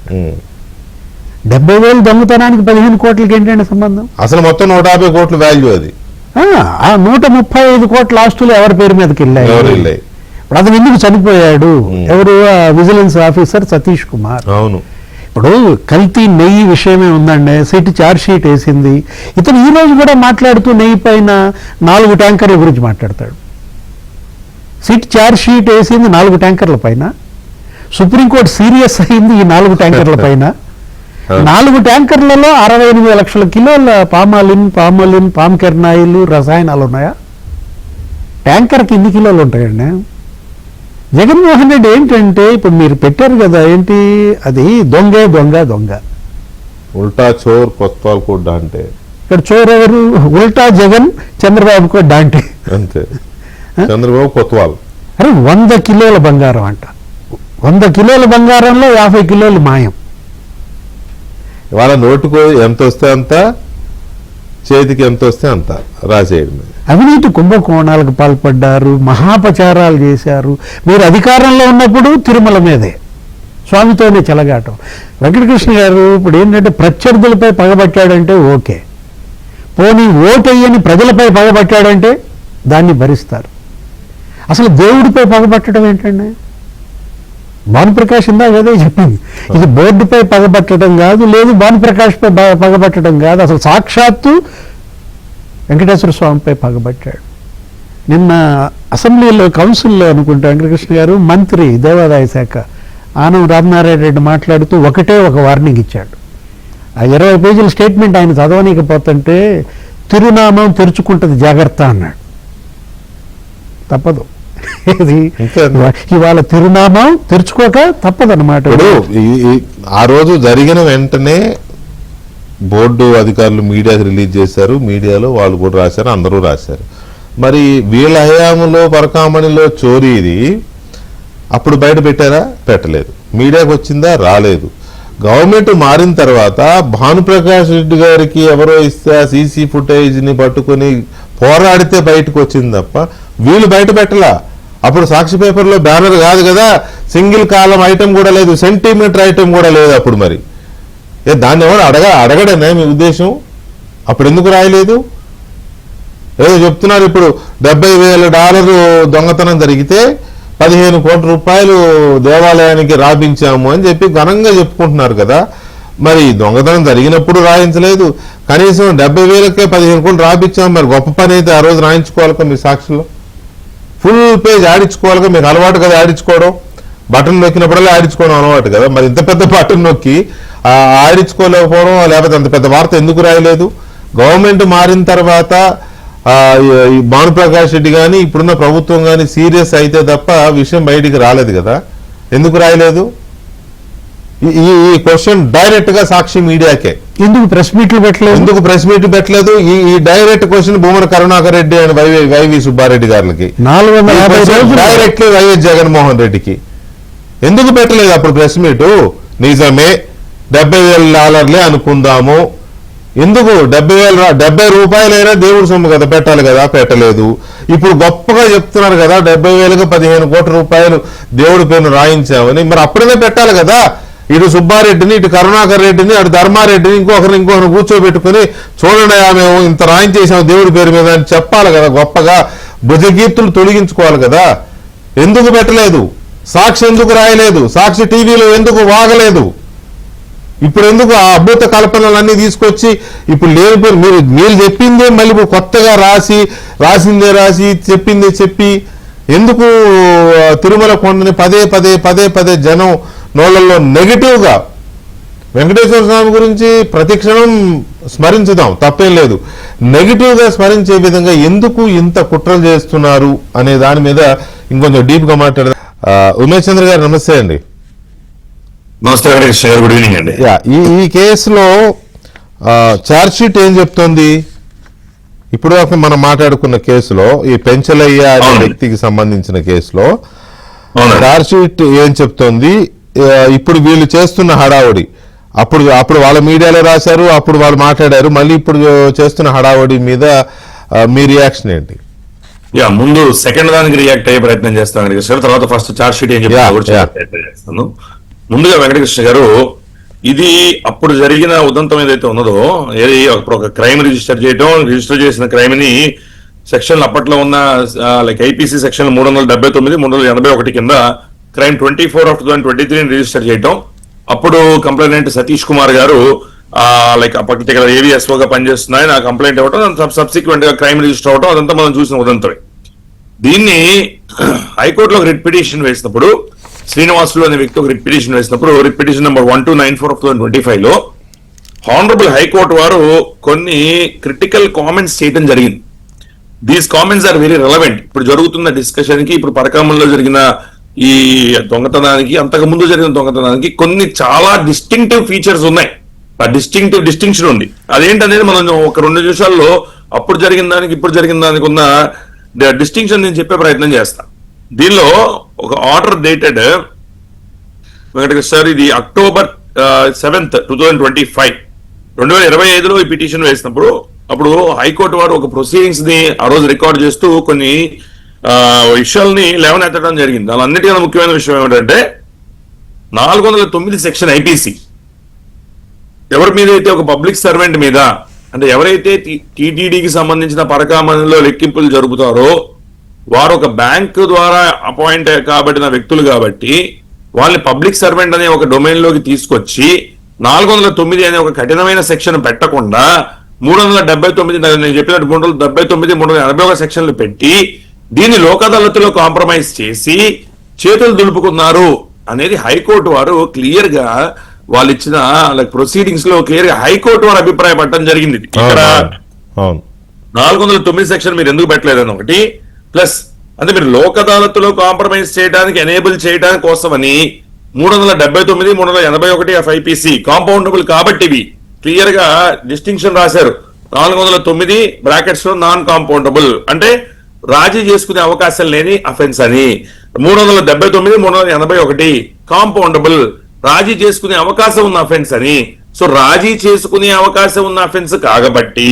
70,000 దొంగతనానికి 15 కోట్లకి ఏంటంటే సంబంధం? అసలు మొత్తం 150 కోట్ల వాల్యూ అది. ఆ 135 కోట్ల ఆస్తులు ఎవరి పేరు మీదకి వెళ్ళాయి? ఇప్పుడు అతను ఎందుకు చనిపోయాడు? ఎవరు? Vigilance officer Satish Kumar. అవును. ఇప్పుడు కల్తీ నెయ్యి విషయమే ఉందండి, సిట్ ఛార్జ్ షీట్ వేసింది. ఇతను ఈ రోజు కూడా మాట్లాడుతూ నెయ్యి పైన 4 ట్యాంకర్ల గురించి మాట్లాడతాడు. సిట్ ఛార్జ్ షీట్ వేసింది 4 ట్యాంకర్ల పైన, సుప్రీంకోర్టు సీరియస్ అయింది ఈ 4 ట్యాంకర్ల పైన. 4 ట్యాంకర్లలో 68 లక్షల కిలోల పామాలిన్ పామ్ కెర్నాయిల్ రసాయనాలు ఉన్నాయా? ట్యాంకర్కి ఎన్ని కిలోలు ఉంటాయండి? జగన్మోహన్ రెడ్డి ఏంటంటే ఇప్పుడు మీరు పెట్టారు కదా, ఏంటి అది దొంగ ఉల్టా చోర్ కొత్వాల్ కో డాంటే. ఇక్కడ చోర్ ఎవరు? ఉల్టా జగన్, చంద్రబాబు కో డాంటే అంతే. చంద్రబాబు కొత్వాల్. అరే 100 కిలోల బంగారం అంట, 100 కిలోల బంగారంలో 50 కిలోలు మాయం. వాళ్ళ నోటుకు ఎంత వస్తే అంత, చేతికి ఎంత వస్తే అంత రాసేయడం. అవినీతి కుంభకోణాలకు పాల్పడ్డారు, మహాపచారాలు చేశారు. మీరు అధికారంలో ఉన్నప్పుడు తిరుమల మీదే స్వామితోనే చెలగాటం. వెంకటకృష్ణ గారు ఇప్పుడు ఏంటంటే ప్రత్యర్థులపై పగబట్టాడంటే ఓకే, పోనీ ఓటయ్యని ప్రజలపై పగబట్టాడంటే దాన్ని భరిస్తారు. అసలు దేవుడిపై పగబట్టడం ఏంటండి? భానుప్రకాష్ ఇందాక అదే చెప్పింది, ఇది బోర్డుపై పగబట్టడం కాదు, లేదు భానుప్రకాష్పై పగబట్టడం కాదు, అసలు సాక్షాత్తు వెంకటేశ్వర స్వామిపై పగబట్టాడు. నిన్న అసెంబ్లీలో కౌన్సిల్లో అనుకుంటా వెంకటకృష్ణ గారు మంత్రి దేవాదాయ శాఖ ఆనం రామనారాయణ రెడ్డి మాట్లాడుతూ ఒకటే ఒక వార్నింగ్ ఇచ్చాడు. ఆ 20 పేజీల స్టేట్మెంట్ ఆయన చదవనీకపోతుంటే తిరునామం తెరుచుకుంటుంది జాగ్రత్త అన్నాడు. తప్పదు, ఇవాళ తిరునామం తెరుచుకోక తప్పదన్నమాట. ఆ రోజు జరిగిన వెంటనే బోర్డు అధికారులు మీడియాకి రిలీజ్ చేశారు, మీడియాలో వాళ్ళు కూడా రాశారు, అందరూ రాశారు. మరి వీళ్ళ హయాంలో పరకామణిలో చోరీ ఇది అప్పుడు బయట పెట్టారా? పెట్టలేదు. మీడియాకి వచ్చిందా? రాలేదు. గవర్నమెంట్ మారిన తర్వాత భానుప్రకాష్ రెడ్డి గారికి ఎవరో ఇస్తే ఆ సీసీ ఫుటేజ్ ని పట్టుకుని పోరాడితే బయటకు వచ్చింది తప్ప వీళ్ళు బయట పెట్టలా. అప్పుడు సాక్షి పేపర్లో బ్యానర్ కాదు కదా, సింగిల్ కాలం ఐటమ్ కూడా లేదు, సెంటీమీటర్ ఐటమ్ కూడా లేదు అప్పుడు. మరి దాన్ని ఎవరు అడగడనే మీ ఉద్దేశం? అప్పుడు ఎందుకు రాయలేదు? ఏదో చెప్తున్నారు ఇప్పుడు $70,000 దొంగతనం జరిగితే 15 కోట్ల రూపాయలు దేవాలయానికి రాబించాము అని చెప్పి ఘనంగా చెప్పుకుంటున్నారు కదా. మరి దొంగతనం జరిగినప్పుడు రాయించలేదు, కనీసం 70,000కే 15 కోట్లు రాబించాము. మరి గొప్ప పని అయితే ఆ రోజు రాయించుకోవాలి మీ సాక్షిలో, ఫుల్ పేజ్ ఆడించుకోవాలి. మీకు అలవాటు కదా ఆడించుకోవడం, బటన్ నొక్కినప్పుడల్లా ఆడించుకోవడం అలవాటు కదా. మరి ఇంత పెద్ద బటన్ నొక్కి ఆడించుకోలేకపోవడం, లేకపోతే అంత పెద్ద వార్త ఎందుకు రాయలేదు? గవర్నమెంట్ మారిన తర్వాత భానుప్రకాష్ రెడ్డి కానీ ఇప్పుడున్న ప్రభుత్వం కానీ సీరియస్ అయితే తప్ప విషయం బయటికి రాలేదు కదా, ఎందుకు రాయలేదు? ఈ క్వశ్చన్ డైరెక్ట్ గా సాక్షి మీడియాకే. ఎందుకు ప్రెస్ మీట్లు పెట్టలేదు? ఈ direct question Bhumana Karunakar Reddy and YV Subba Reddy గారికి, 450 డైరెక్ట్లీ వైఎస్ జగన్మోహన్ రెడ్డికి ఎందుకు పెట్టలేదు అప్పుడు ప్రెస్ మీటు? నిజమే $70,000 అనుకుందాము, ఎందుకు 70,000 రూపాయలైనా దేవుడి సొమ్ము కదా, పెట్టాలి కదా, పెట్టలేదు. ఇప్పుడు గొప్పగా చెప్తున్నారు కదా 70,000కి 15 కోట్ల రూపాయలు దేవుడి పేరును రాయించామని. మరి అప్పుడైనా పెట్టాలి కదా. ఇటు సుబ్బారెడ్డిని, ఇటు కరుణాకర్ రెడ్డిని, అటు ధర్మారెడ్డిని, ఇంకొకరిని కూర్చోబెట్టుకుని చూడండి మేము ఇంత రాయించేసాము దేవుడి పేరు మీద అని చెప్పాలి కదా. గొప్పగా భుజగీర్తులు తొలగించుకోవాలి కదా. ఎందుకు పెట్టలేదు? సాక్షి ఎందుకు రాయలేదు? సాక్షి టీవీలో ఎందుకు వాగలేదు? ఇప్పుడు ఎందుకు ఆ అద్భుత కల్పనలన్నీ తీసుకొచ్చి ఇప్పుడు లేని మీరు చెప్పిందే మళ్ళీ ఇప్పుడు కొత్తగా రాసిందే రాసి చెప్పిందే చెప్పి ఎందుకు తిరుమల కొండని పదే జనం నోళ్ళల్లో నెగిటివ్ గా వెంకటేశ్వర స్వామి గురించి ప్రతిక్షణం స్మరించుదాం, తప్పేం లేదు. నెగిటివ్ గా స్మరించే విధంగా ఎందుకు ఇంత కుట్రలు చేస్తున్నారు అనే దాని మీద ఇంకొంచెం డీప్ గా మాట్లాడదాం. ఉమేష్ చంద్ర గారు నమస్తే అండి. నమస్తే వెంకటేష్ గారు, గుడ్ ఈవినింగ్ అండి. ఈ కేసులో ఛార్జ్ షీట్ ఏం చెప్తోంది? ఇప్పుడు మనం మాట్లాడుకున్న కేసులో ఈ పెంచలయ్య అనే వ్యక్తికి సంబంధించిన కేసులో ఛార్జ్ షీట్ ఏం చెప్తోంది? ఇప్పుడు వీళ్ళు చేస్తున్న హడావుడి, అప్పుడు వాళ్ళ మీడియాలో రాశారు, అప్పుడు వాళ్ళు మాట్లాడారు, మళ్ళీ ఇప్పుడు చేస్తున్న హడావుడి మీద మీ రియాక్షన్ ఏంటి? ముందు సెకండ్ దానికి రియాక్ట్ అయ్యే ప్రయత్నం చేస్తాను సార్, తర్వాత ఫస్ట్ ఛార్జ్ షీట్ ఏం చెప్తాను. ముందుగా వెంకటకృష్ణ గారు, ఇది అప్పుడు జరిగిన ఉదంతం ఏదైతే ఉన్నదో, ఒక క్రైమ్ రిజిస్టర్ చేసిన క్రైమ్ ని సెక్షన్ అప్పట్లో ఉన్న లైక్ ఐపీసీ సెక్షన్ 379, 381 కింద క్రైమ్ 24/2023 రిజిస్టర్ చేయటం. అప్పుడు కంప్లైంట్ సతీష్ కుమార్ గారు లైక్ అప్పటికి ఏవిఎస్ఓ గా పనిచేస్తున్నాయి, నా కంప్లైంట్ ఇవ్వటం, సబ్సిక్వెంట్ గా క్రైమ్ రిజిస్టర్ అవటం, అదంతా మనం చూసిన ఉదంతమే. దీన్ని హైకోర్టులో రిట్ పిటిషన్ వేసినప్పుడు, శ్రీనివాసులు అనే వ్యక్తి ఒక రిట్ పిటిషన్ వేసినప్పుడు, రిట్ పిటిషన్ నెంబర్ 1294/2025 లో హానరబుల్ హైకోర్టు వారు కొన్ని క్రిటికల్ కామెంట్స్ చేయడం జరిగింది. These comments are very relevant ఇప్పుడు జరుగుతున్న డిస్కషన్ కి. ఇప్పుడు పరకామంలో జరిగిన ఈ దొంగతనానికి, అంతకు ముందు జరిగిన దొంగతనానికి కొన్ని చాలా డిస్టింక్టివ్ ఫీచర్స్ ఉన్నాయి, ఆ డిస్టింక్షన్ ఉంది. అదేంటనేది మనం ఒక 2 నిమిషాల్లో అప్పుడు జరిగిన దానికి ఇప్పుడు జరిగిన దానికి ఉన్న డిస్టింక్షన్ నేను చెప్పే ప్రయత్నం చేస్తాను. దీనిలో ఒక ఆర్డర్ డేటెడ్ వెంకటకృష్ణ సార్, ఇది October 7th, 2025, 2025లో ఈ పిటిషన్ వేసినప్పుడు, అప్పుడు హైకోర్టు వారు ఒక ప్రొసీడింగ్స్ ని ఆ రోజు రికార్డ్ చేస్తూ కొన్ని విషయాల్ని లేవనెత్తడం జరిగింది. దానిన్నిటికన్నా ముఖ్యమైన విషయం ఏమిటంటే 409 సెక్షన్ ఐపీసీ ఎవరి మీద అయితే ఒక పబ్లిక్ సర్వెంట్ మీద, అంటే ఎవరైతే టీటీడీకి సంబంధించిన పరకామణిలో లెక్కింపులు జరుపుతారో వారు ఒక బ్యాంకు ద్వారా అపాయింట్ కాబట్టిన వ్యక్తులు కాబట్టి వాళ్ళని పబ్లిక్ సర్వెంట్ అనే ఒక డొమైన్ లోకి తీసుకొచ్చి 409 అనే ఒక కఠినమైన సెక్షన్ పెట్టకుండా 379, నేను చెప్పినట్టు 379, 381 సెక్షన్లు పెట్టి దీన్ని లోక్ అదాలత్లో కాంప్రమైజ్ చేసి చేతులు దులుపుకున్నారు అనేది హైకోర్టు వారు క్లియర్ గా వాళ్ళు ఇచ్చిన లైక్ ప్రొసీడింగ్స్ లో క్లియర్ గా హైకోర్టు వారు అభిప్రాయపడటం జరిగింది. ఇక్కడ 409 సెక్షన్ మీరు ఎందుకు పెట్టలేదని ఒకటి, ప్లస్ అంటే మీరు లోక్ అదాలత్లో కాంప్రమైజ్ చేయడానికి ఎనేబుల్ చేయడానికి కోసమని 379, 381 FIPC కాంపౌండబుల్ కాబట్టి ఇవి క్లియర్ గా డిస్టింక్షన్ రాశారు. 409 బ్రాకెట్స్ లో నాన్ కాంపౌండబుల్ అంటే రాజీ చేసుకునే అవకాశం లేని అఫెన్స్ అని, 379, 381 కాంపౌండబుల్ రాజీ చేసుకునే అవకాశం ఉన్న అఫెన్స్ అని. సో రాజీ చేసుకునే అవకాశం ఉన్న అఫెన్స్ కాగబట్టి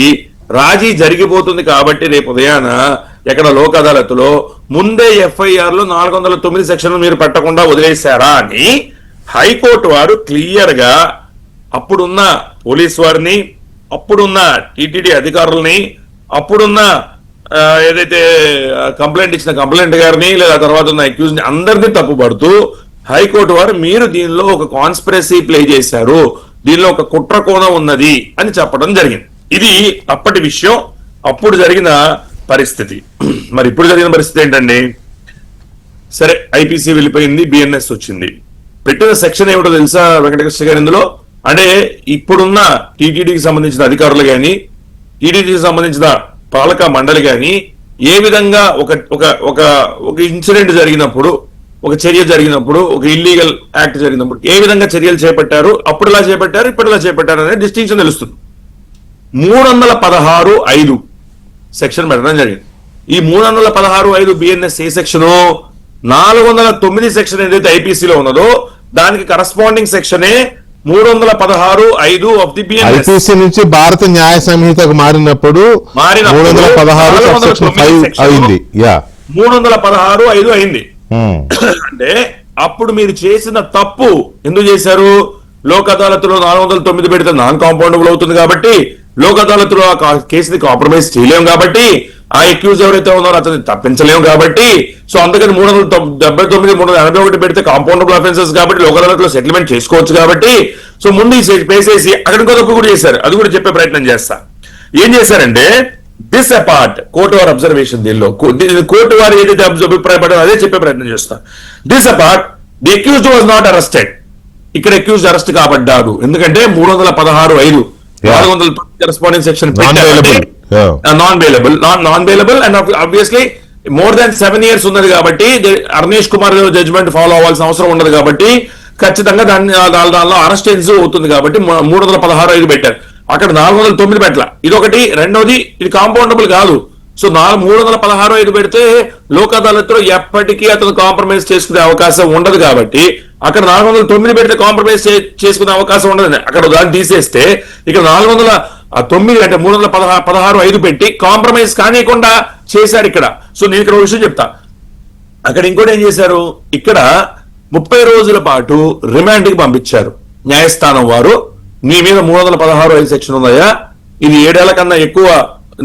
రాజీ జరిగిపోతుంది కాబట్టి రేపు ఉదయాన ఎక్కడ లోక్ అదాలత్లో ముందే ఎఫ్ఐఆర్ లో 409 సెక్షన్లు మీరు పెట్టకుండా వదిలేశారా అని హైకోర్టు వారు క్లియర్ గా అప్పుడున్న పోలీస్ వారిని, అప్పుడున్న టిటిడి అధికారులని, అప్పుడున్న ఏదైతే కంప్లైంట్ ఇచ్చిన కంప్లైంట్ గారిని లేదా తర్వాత ఉన్న అక్యూజ్ ని అందరినీ తప్పుపడుతూ హైకోర్టు వారు మీరు దీనిలో ఒక కాన్స్పిరసీ ప్లే చేశారు, దీనిలో ఒక కుట్ర కోణం ఉన్నది అని చెప్పడం జరిగింది. ఇది అప్పటి విషయం, అప్పుడు జరిగిన పరిస్థితి. మరి ఇప్పుడు జరిగిన పరిస్థితి ఏంటండి? సరే, ఐపీసీ వెళ్ళిపోయింది, బిఎన్ఎస్ వచ్చింది. పెట్టిన సెక్షన్ ఏమిటో తెలుసా వెంకటకృష్ణ గారు ఇందులో? అంటే ఇప్పుడున్న టీటీడీకి సంబంధించిన అధికారులు కానీ, టీటీడీకి సంబంధించిన పాలక మండలి కానీ ఏ విధంగా ఒక ఒక ఒక ఒక ఇన్సిడెంట్ జరిగినప్పుడు, ఒక చర్య జరిగినప్పుడు, ఒక ఇల్లీగల్ యాక్ట్ జరిగినప్పుడు ఏ విధంగా చర్యలు చేపట్టారు, అప్పుడు ఇలా చేపట్టారు, ఇప్పుడు ఇలా చేపట్టారు అనే డిస్టింక్షన్ తెలుస్తుంది. 316(5) సెక్షన్ పెట్టడం జరిగింది. ఈ 316(5) బిఎన్ఎస్ ఏ సెక్షను? 409 సెక్షన్ ఏదైతే ఐపీసీలో ఉన్నదో దానికి కరస్పాండింగ్ సెక్షనే 316(5) ఆఫ్ ది బిఎన్ఎస్. ఐపీసీ నుంచి భారత న్యాయ సంహితకు మారినప్పుడు 316 అయింది. 316(5) అయింది. అంటే అప్పుడు మీరు చేసిన తప్పు ఎందుకు చేశారు? లోక్ అదాలత్లో 409 పెడితే నాన్ కాంపౌండబుల్ అవుతుంది కాబట్టి, లోక్ అదాలత్లో ఆ కేసుని కాంప్రమైజ్ చేయలేం కాబట్టి, ఆ అక్యూజ్ ఎవరైతే ఉన్నారో అతన్ని తప్పించలేం కాబట్టి, సో అందుకని 379, 381 పెడితే కాంపౌండబుల్ అఫెన్సెస్ కాబట్టి లోక్ అదాలత్లో సెటిల్మెంట్ చేసుకోవచ్చు కాబట్టి, సో ముందు పేసేసి అక్కడ ఇంకో తప్పు కూడా చేశారు. అది కూడా చెప్పే ప్రయత్నం చేస్తా. ఏం చేశారంటే దిస్ అపార్ట్ కోర్టు వారి అబ్జర్వేషన్, దీనిలో కోర్టు వారు ఏదైతే అభిప్రాయపడారో అదే చెప్పే ప్రయత్నం చేస్తా. This apart the accused was not arrested. ఇక్కడ అక్యూజ్డ్ అరెస్ట్ కాబడ్డారు ఎందుకంటే 316(5) 400 corresponding section non bailable and obviously more than 7 years ఉన్నది కాబట్టి అర్నేష్ కుమార్ జడ్జిమెంట్ ఫాలో అవ్వాల్సిన అవసరం ఉండదు కాబట్టి ఖచ్చితంగా దానిలో అరెస్ట్ అవుతుంది కాబట్టి 316(5) పెట్టారు. అక్కడ 409 పెట్టాల. ఇదొకటి. రెండోది, ఇది కాంపౌండబుల్ కాదు. సో 316(5) పెడితే లోక్ అదాలత్లో ఎప్పటికీ అతను కాంప్రమైజ్ చేసుకునే అవకాశం ఉండదు కాబట్టి అక్కడ 409 పెడితే కాంప్రమైజ్ చేసుకునే అవకాశం ఉండదు. అక్కడ దాన్ని తీసేస్తే ఇక్కడ 409 అంటే 316(5) పెట్టి కాంప్రమైజ్ కానియకుండా చేశారు ఇక్కడ. సో నేను ఇక్కడ ఒక విషయం చెప్తా. అక్కడ ఇంకోటి ఏం చేశారు, ఇక్కడ 30 రోజుల పాటు రిమాండ్ కి పంపించారు న్యాయస్థానం వారు. మీ మీద 316(5) సెక్షన్ ఉందయ్యా, ఇది 7 ఏళ్ల కన్నా ఎక్కువ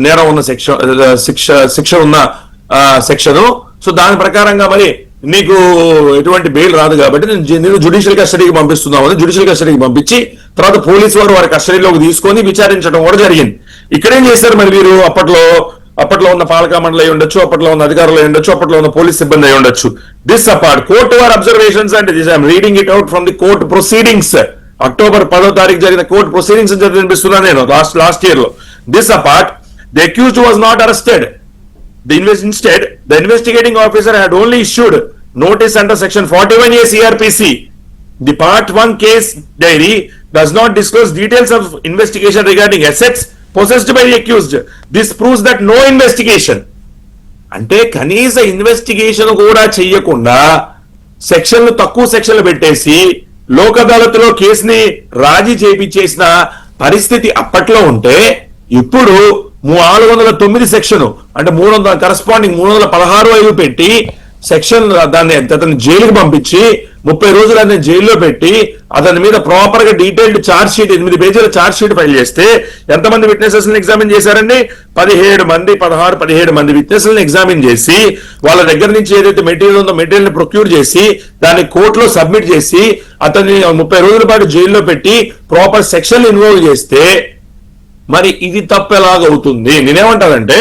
నేరం ఉన్న శిక్ష ఉన్న సెక్షను. సో దాని ప్రకారంగా మరి నీకు ఎటువంటి బెయిల్ రాదు కాబట్టి నేను జ్యుడిషియల్ కస్టడీకి పంపిస్తున్నామని జ్యుడిషియల్ కస్టడీకి పంపించి తర్వాత పోలీసు వారు వారి కస్టడీలోకి తీసుకొని విచారించడం కూడా జరిగింది. ఇక్కడేం చేశారు మరి వీరు? అప్పట్లో ఉన్న పాలక మండలి అయి ఉండొచ్చు, అప్పట్లో ఉన్న అధికారులు అయి ఉండొచ్చు, అప్పట్లో ఉన్న పోలీస్ సిబ్బంది అయి ఉండొచ్చు. దిస్ అపార్ట్ కోర్టు వారి observations and this I'm reading it out from the court proceedings. October 10వ తారీఖు జరిగిన కోర్టు ప్రొసీడింగ్స్ వినిపిస్తున్నాను నేను లాస్ట్ ఇయర్ లో. This apart the accused was not arrested. Instead, the investigating officer had only issued notice under section 41A CRPC. The part 1 case diary does not disclose details of investigation regarding assets possessed by the accused. This proves that no investigation. అంటే కనీస investigation కూడా చెయ్యకుండా సెక్షన్లు తక్కువ సెక్షన్లు పెట్టేసి లోక్ అదాలత్లో కేసుని రాజీ చేయించేసిన పరిస్థితి అప్పట్లో ఉంటే, ఇప్పుడు 409 సెక్షన్ అంటే 300 కరస్పాండింగ్ 316(5) పెట్టి సెక్షన్ దాన్ని అతన్ని జైలుకి పంపించి 30 రోజులు అతన్ని జైల్లో పెట్టి అతని మీద ప్రాపర్ గా డీటెయిల్డ్ ఛార్జ్ షీట్ 8 పేజీల ఛార్జ్ షీట్ ఫైల్ చేస్తే ఎంతమంది విట్నెసెస్ ఎగ్జామిన్ చేశారండి? 17 మంది విట్నెస్లను ఎగ్జామిన్ చేసి వాళ్ళ దగ్గర నుంచి ఏదైతే మెటీరియల్ ఉందో మెటీరియల్ ని ప్రొక్యూర్ చేసి దాన్ని కోర్టులో సబ్మిట్ చేసి అతన్ని 30 రోజుల పాటు జైల్లో పెట్టి ప్రాపర్ సెక్షన్ ఇన్వాల్వ్ చేస్తే మరి ఇది తప్పు ఎలాగవుతుంది? నేనేమంటానంటే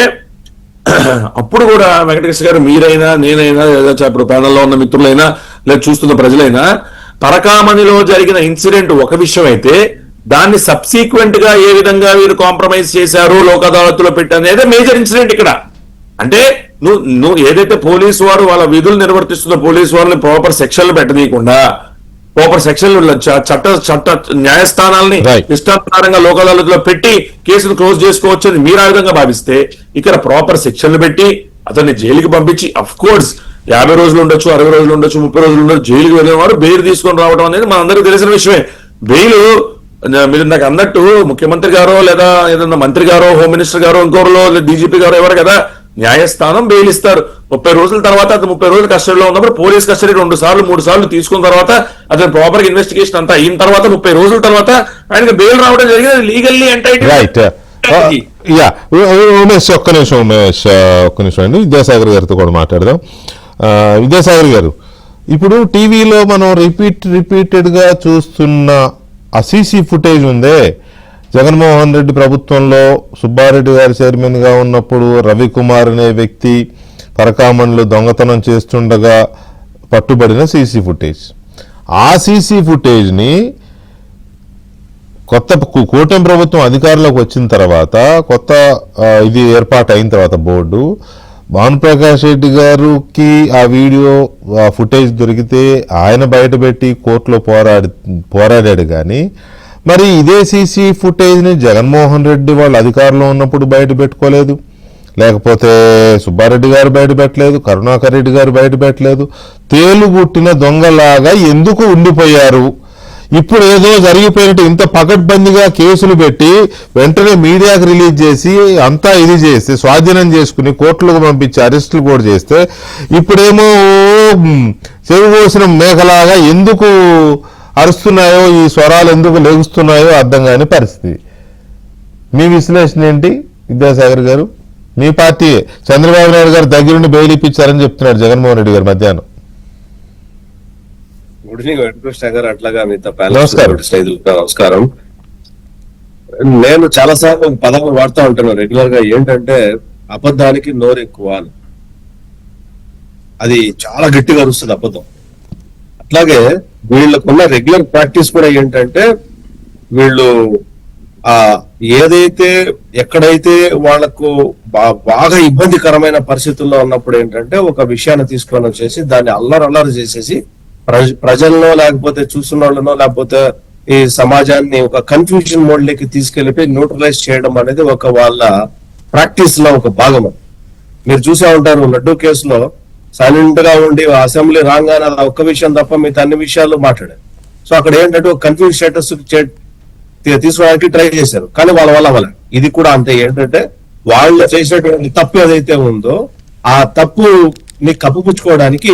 అప్పుడు కూడా వెంకటకృష్ణ గారు, మీరైనా నేనైనా లేదా ఇప్పుడు ప్యానల్లో ఉన్న మిత్రులైనా లేదా చూస్తున్న ప్రజలైనా, పరకామణిలో జరిగిన ఇన్సిడెంట్ ఒక విషయం అయితే దాన్ని సబ్సీక్వెంట్ గా ఏ విధంగా వీరు కాంప్రమైజ్ చేశారు లోక్ అదాలత్లో పెట్టనేదే మేజర్ ఇన్సిడెంట్ ఇక్కడ. అంటే నువ్వు ఏదైతే పోలీసు వారు వాళ్ళ విధులు నిర్వర్తిస్తున్న పోలీసు వారిని ప్రాపర్ సెక్షన్లు పెట్టనీయకుండా ప్రాపర్ సెక్షన్లు చట్ట న్యాయస్థానాలని ఇష్టానుసారంగా లోక్ అదాలత్లో పెట్టి కేసును క్లోజ్ చేసుకోవచ్చు అని మీరు ఆ విధంగా భావిస్తే, ఇక్కడ ప్రాపర్ సెక్షన్లు పెట్టి అతన్ని జైలుకి పంపించి, అఫ్ కోర్స్ 50 రోజులు ఉండొచ్చు, 60 రోజులు ఉండొచ్చు, 30 రోజులు ఉండొచ్చు, జైలుకి వెళ్ళిన వారు బెయిల్ తీసుకొని రావడం అనేది మనందరికీ తెలిసిన విషయమే. బెయిల్ మీరు నాకు అన్నట్టు ముఖ్యమంత్రి గారో లేదా ఏదన్నా మంత్రి గారో, హోమ్ మినిస్టర్ గారో, ఇంకోరులో డీజీపీ గారో ఎవరు కదా, న్యాయస్థానం బెయిల్ ఇస్తారు. 30 రోజుల తర్వాత అతను 30 రోజులు కస్టడీలో ఉన్నప్పుడు పోలీస్ కస్టడీ 2 సార్లు 3 సార్లు తీసుకున్న తర్వాత అతను ప్రాపర్ ఇన్వెస్టిగేషన్ అంతా అయిన తర్వాత 30 రోజుల తర్వాత ఆయనకి బెయిల్ రావడం జరిగింది. Legally right. యా ఉమేష్ ఒక్క నిమిషం అండి, విద్యాసాగర్ గారితో కూడా మాట్లాడదాం. విద్యాసాగర్ గారు, ఇప్పుడు టీవీలో మనం రిపీటెడ్ గా చూస్తున్న ఆ సీసీ ఫుటేజ్ ఉందే, జగన్మోహన్ రెడ్డి ప్రభుత్వంలో సుబ్బారెడ్డి గారు చైర్మన్ గా ఉన్నప్పుడు రవికుమార్ అనే వ్యక్తి పరకామణిలో దొంగతనం చేస్తుండగా పట్టుబడిన సీసీ ఫుటేజ్. ఆ సీసీ ఫుటేజ్ని కొత్త కూటమి ప్రభుత్వం అధికారంలోకి వచ్చిన తర్వాత, కొత్త ఇది ఏర్పాటు అయిన తర్వాత బోర్డు, భానుప్రకాష్ రెడ్డి గారికి ఆ వీడియో ఫుటేజ్ దొరికితే ఆయన బయటపెట్టి కోర్టులో పోరాడాడు. కానీ మరి ఇదే సీసీ ఫుటేజ్ని జగన్మోహన్ రెడ్డి వాళ్ళు అధికారంలో ఉన్నప్పుడు బయట పెట్టుకోలేదు, లేకపోతే సుబ్బారెడ్డి గారు బయట పెట్టలేదు, కరుణాకర్ రెడ్డి గారు బయట పెట్టలేదు. తేలుగుట్టిన దొంగలాగా ఎందుకు ఉండిపోయారు? ఇప్పుడు ఏదో జరిగిపోయినట్టు ఇంత పకడ్బందీగా కేసులు పెట్టి వెంటనే మీడియాకు రిలీజ్ చేసి అంతా ఇది చేస్తే, స్వాధీనం చేసుకుని కోర్టులకు పంపించి అరెస్టులు కూడా చేస్తే, ఇప్పుడేమో చెవి కోసిన మేకలాగా ఎందుకు అరుస్తున్నాయో, ఈ స్వరాలు ఎందుకు లెగుస్తున్నాయో అర్థం కాని పరిస్థితి. మీ విశ్లేషణ ఏంటి విద్యాసాగర్ గారు? మీ పార్టీ చంద్రబాబు నాయుడు గారు దగ్గరుండి బెయిల్ ఇప్పించారని చెప్తున్నాడు జగన్మోహన్ రెడ్డి గారు మధ్యాహ్నం. గుడ్ ఈవినింగ్ వెంకటకృష్ణ గారు, అట్లాగా మిగతా నమస్కారం. నేను చాలా సార్లు పదం వాడుతూ ఉంటాను రెగ్యులర్ గా, ఏంటంటే అబద్ధానికి నోరు ఎక్కువ అని. అది చాలా గట్టిగా అరుస్తుంది అబద్ధం. అట్లాగే వీళ్ళకున్న రెగ్యులర్ ప్రాక్టీస్ కూడా ఏంటంటే, వీళ్ళు ఏదైతే ఎక్కడైతే వాళ్లకు బాగా ఇబ్బందికరమైన పరిస్థితుల్లో ఉన్నప్పుడు ఏంటంటే, ఒక విషయాన్ని తీసుకొని వచ్చేసి దాన్ని అల్లరి చేసేసి ప్రజల్లో లేకపోతే చూస్తున్న వాళ్ళనో లేకపోతే ఈ సమాజాన్ని ఒక కన్ఫ్యూజన్ మోడ్ లోకి తీసుకెళ్లిపోయి న్యూట్రలైజ్ చేయడం అనేది ఒక వాళ్ళ ప్రాక్టీస్ లో ఒక భాగం. మీరు చూసే ఉంటారు లడ్డూ కేసులో సైలెంట్ గా ఉండి అసెంబ్లీ రాగానే ఒక్క విషయం తప్ప మిగతా అన్ని విషయాలు మాట్లాడారు. సో అక్కడ ఏంటంటే ఒక కన్ఫ్యూజ్ స్టేటస్ తీసుకోవడానికి ట్రై చేశారు, కానీ వాళ్ళ వల్ల ఇది కూడా అంతే. ఏంటంటే వాళ్ళు చేసినటువంటి తప్పు ఏదైతే ఉందో ఆ తప్పుని కప్పుపుచ్చుకోవడానికి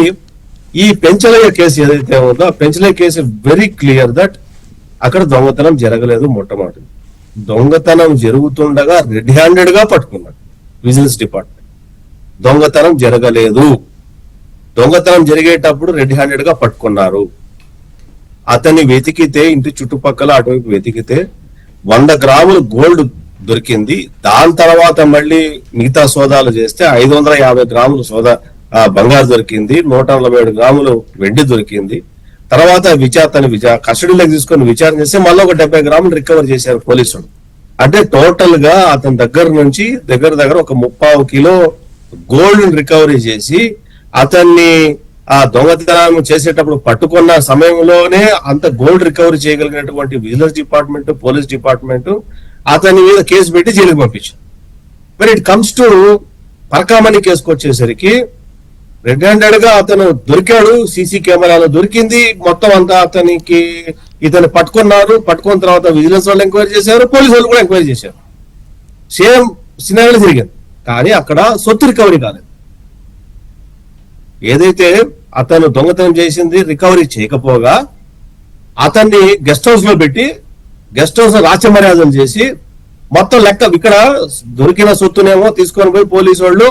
ఈ పెంచలయ్య కేసు ఏదైతే ఉందో, ఆ Penchalaiah case very clear that అక్కడ దొంగతనం జరగలేదు. మొట్టమొదటి దొంగతనం జరుగుతుండగా రెడ్ హ్యాండెడ్ గా పట్టుకున్నాడు విజిలెన్స్ డిపార్ట్మెంట్. దొంగతనం జరగలేదు, దొంగతనం జరిగేటప్పుడు రెడ్ హ్యాండెడ్ గా పట్టుకున్నారు. అతన్ని వెతికితే ఇంటి చుట్టుపక్కల అటువైపు వెతికితే 100 గ్రాములు గోల్డ్ దొరికింది. దాని తర్వాత మళ్ళీ మిగతా సోదాలు చేస్తే 550 గ్రాములు బంగారు దొరికింది, 147 గ్రాములు వెండి దొరికింది. తర్వాత కస్టడీలోకి తీసుకొని విచారణ చేస్తే మళ్ళీ ఒక 70 గ్రాములు రికవర్ చేశారు పోలీసులు. అంటే టోటల్ గా అతని దగ్గర నుంచి దగ్గర ఒక 30 కిలో గోల్డ్ రికవరీ చేసి అతన్ని ఆ దొంగతనం చేసేటప్పుడు పట్టుకున్న సమయంలోనే అంత గోల్డ్ రికవరీ చేయగలిగినటువంటి విజిలెన్స్ డిపార్ట్మెంట్, పోలీస్ డిపార్ట్మెంట్ అతని మీద కేసు పెట్టి జైలుకి పంపించారు. మరి ఇట్ కమ్స్ టు పరకామణి కేసుకు వచ్చేసరికి రెడ్ హ్యాండెడ్ గా అతను దొరికాడు, సీసీ కెమెరాలో దొరికింది, మొత్తం అంతా ఇతను పట్టుకున్నారు. పట్టుకున్న తర్వాత విజిలెన్స్ వాళ్ళు ఎంక్వైరీ చేశారు, పోలీసు వాళ్ళు కూడా ఎంక్వైరీ చేశారు. సేమ్ సినారియోలో జరిగింది, కానీ అక్కడ సొత్తు రికవరీ కాలేదు. ఏదైతే అతను దొంగతనం చేసింది రికవరీ చేయకపోగా అతన్ని గెస్ట్ హౌస్ లో పెట్టి గెస్ట్ హౌస్ లో రాచ మర్యాదలు చేసి మొత్తం లెక్క ఇక్కడ దొరికిన సొత్తునేమో తీసుకొని పోయి పోలీసు వాళ్ళు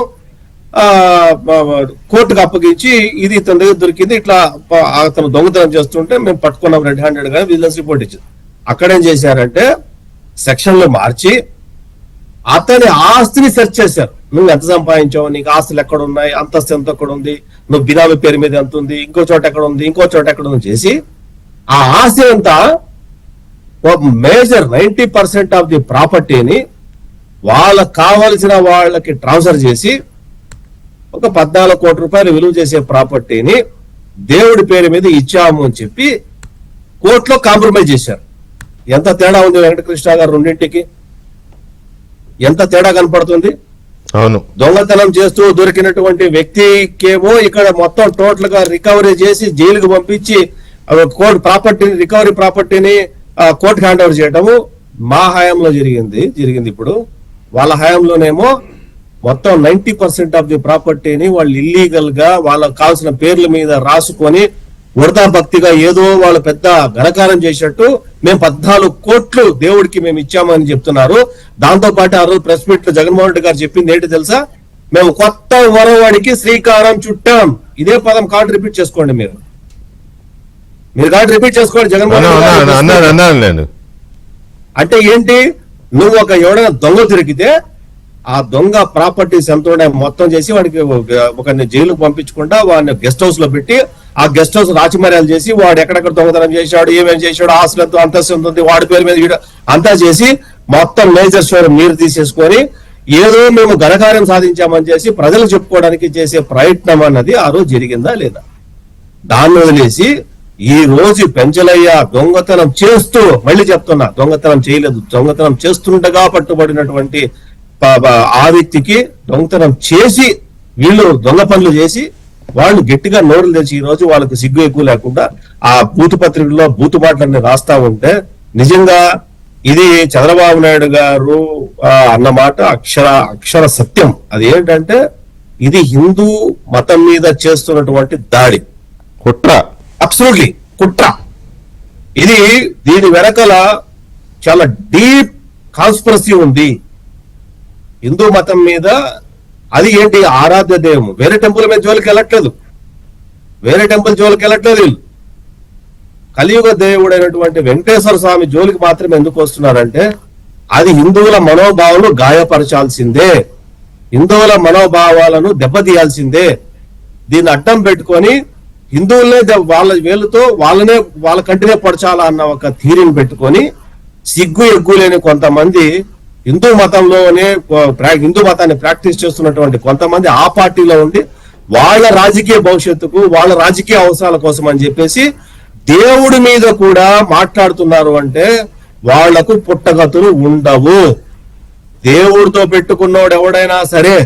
కోర్టుకు అప్పగించి ఇది ఇతని దగ్గర దొరికింది, ఇట్లా అతను దొంగతనం చేస్తుంటే మేము పట్టుకున్నాం రెడ్ హ్యాండెడ్ గా విజిలెన్స్ రిపోర్ట్ ఇచ్చింది. అక్కడేం చేశారంటే సెక్షన్లు మార్చి అతని ఆస్తిని సెర్చ్ చేశారు. నువ్వు ఎంత సంపాదించావు, నీకు ఆస్తులు ఎక్కడ ఉన్నాయి, అంతస్తు ఎంత ఎక్కడ ఉంది, నువ్వు బినామీ పేరు మీద ఎంత ఉంది, ఇంకో చోట ఎక్కడ ఉంది, ఇంకో చోట ఎక్కడ ఉంది చేసి ఆ ఆస్తి అంతా మేజర్ 90% ఆఫ్ ది ప్రాపర్టీని వాళ్ళకి కావలసిన వాళ్ళకి ట్రాన్స్ఫర్ చేసి ఒక 14 కోట్ల రూపాయలు విలువ చేసే ప్రాపర్టీని దేవుడి పేరు మీద ఇచ్చాము అని చెప్పి కోర్టులో కాంప్రమైజ్ చేశారు. ఎంత తేడా ఉంది వెంకటకృష్ణ గారు, రెండింటికి ఎంత తేడా కనపడుతుంది? అవును. దొంగతనం చేస్తూ దొరికినటువంటి వ్యక్తికేమో ఇక్కడ మొత్తం టోటల్ గా రికవరీ చేసి జైలుకు పంపించి కోర్టు ప్రాపర్టీని రికవరీ ప్రాపర్టీని కోర్టుకి హ్యాండ్ ఓవర్ చేయటము మా హయాంలో జరిగింది. ఇప్పుడు వాళ్ళ హయాంలోనేమో మొత్తం 90% ఆఫ్ ది ప్రాపర్టీని వాళ్ళు ఇల్లీగల్ గా వాళ్ళకి కావాల్సిన పేర్ల మీద రాసుకొని వృధా భక్తిగా ఏదో వాళ్ళు పెద్ద ఘనకారం చేసినట్టు మేము 14 కోట్లు దేవుడికి మేము ఇచ్చామని చెప్తున్నారు. దాంతో పాటు ఆ రోజు ప్రెస్ మీట్ లో జగన్మోహన్ రెడ్డి గారు చెప్పింది ఏంటి తెలుసా? మేము కొత్త వరవాడికి శ్రీకారం చుట్టాం. ఇదే పదం కార్డు రిపీట్ చేసుకోండి. మీరు కార్డు రిపీట్ చేసుకోండి. జగన్మోహన్ రెడ్డి అంటే ఏంటి? నువ్వు ఎవడైనా దొంగ దొరికితే ఆ దొంగ ప్రాపర్టీస్ ఎంత ఉన్నాయి మొత్తం చేసి వాడికి ఒక జైలుకు పంపించకుండా వాడిని గెస్ట్ హౌస్ లో పెట్టి ఆ గెస్ట్ హౌస్ రాచిమర్యాలు చేసి వాడు ఎక్కడెక్కడ దొంగతనం చేశాడు, ఏమేమి చేశాడు, ఆస్తులు ఎంత అంతస్తు ఎంత ఉంది, వాడి పేరు మీద అంతా చేసి మొత్తం మేజర్ షోర్ మీరు తీసేసుకొని ఏదో మేము ఘనకార్యం సాధించామని చేసి ప్రజలు చెప్పుకోవడానికి చేసే ప్రయత్నం అన్నది ఆ రోజు జరిగిందా లేదా? దాన్ని వదిలేసి ఈ రోజు పెంచలయ్య దొంగతనం చేస్తూ, మళ్ళీ చెప్తున్నా, దొంగతనం చేయలేదు, దొంగతనం చేస్తుండగా పట్టుబడినటువంటి ఆ వ్యక్తికి దొంగతనం చేసి వీళ్ళు దొంగ పనులు చేసి వాళ్ళు గట్టిగా నోరులు తెచ్చి ఈ రోజు వాళ్ళకి సిగ్గు ఎక్కువ లేకుండా ఆ బూతు పత్రికల్లో బూతు మాటలన్నీ రాస్తా ఉంటే నిజంగా ఇది చంద్రబాబు నాయుడు గారు అన్నమాట అక్షర సత్యం. అది ఏంటంటే ఇది హిందూ మతం మీద చేస్తున్నటువంటి దాడి, కుట్ర, అబ్సల్యూట్లీ కుట్ర. దీని వెనకల చాలా డీప్ కాన్స్పిరసీ ఉంది హిందూ మతం మీద. అది ఏంటి? ఆరాధ్య దైవం. వేరే టెంపుల్ మీద జోలికి వెళ్ళట్లేదు, వీళ్ళు కలియుగ దేవుడైనటువంటి వెంకటేశ్వర స్వామి జోలికి మాత్రం ఎందుకు వస్తున్నారంటే అది హిందువుల మనోభావాలను గాయపరచాల్సిందే, హిందువుల మనోభావాలను దెబ్బతీయాల్సిందే. దీన్ని అడ్డం పెట్టుకొని హిందువులనే వాళ్ళ వేలుతో వాళ్ళ కంటినే పొడచాలా అన్న ఒక థీరీని పెట్టుకొని సిగ్గు ఎగ్గు లేని కొంతమంది హిందూ మతాన్ని ప్రాక్టీస్ చేస్తున్నటువంటి కొంతమంది ఆ పార్టీలో ఉండి వాళ్ళ రాజకీయ భవిష్యత్తుకు, వాళ్ళ రాజకీయ అవసరాల కోసం అని చెప్పేసి దేవుడి మీద కూడా మాట్లాడుతున్నారు. అంటే వాళ్లకు పుట్టగతులు ఉండవు. దేవుడితో పెట్టుకున్నోడు ఎవడైనా సరే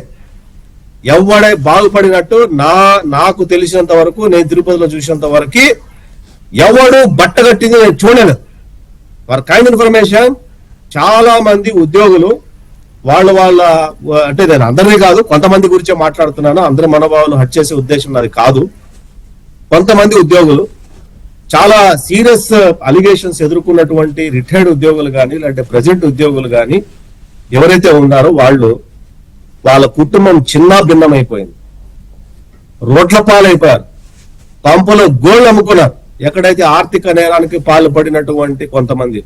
ఎవడై బాగుపడినట్టు నాకు తెలిసినంత వరకు, నేను తిరుపతిలో చూసినంత వరకు ఎవడు బట్టగట్టింది నేను చూడలేదు. ఫర్ కైండ్ ఇన్ఫర్మేషన్, చాలా మంది ఉద్యోగులు వాళ్ళ అంటే నేను అందరినీ కాదు, కొంతమంది గురించే మాట్లాడుతున్నాను, అందరి మనోభావాలు హట్ చేసే ఉద్దేశం నాది కాదు. కొంతమంది ఉద్యోగులు చాలా సీరియస్ అలిగేషన్స్ ఎదుర్కొన్నటువంటి రిటైర్డ్ ఉద్యోగులు కానీ లేదంటే ప్రజెంట్ ఉద్యోగులు కానీ ఎవరైతే ఉన్నారో వాళ్ళ కుటుంబం చిన్న భిన్నమైపోయింది, రోడ్ల పాలైపోయారు, పంపులో గోల్డ్ అమ్ముకున్నారు. ఎక్కడైతే ఆర్థిక నేరానికి పాల్పడినటువంటి కొంతమంది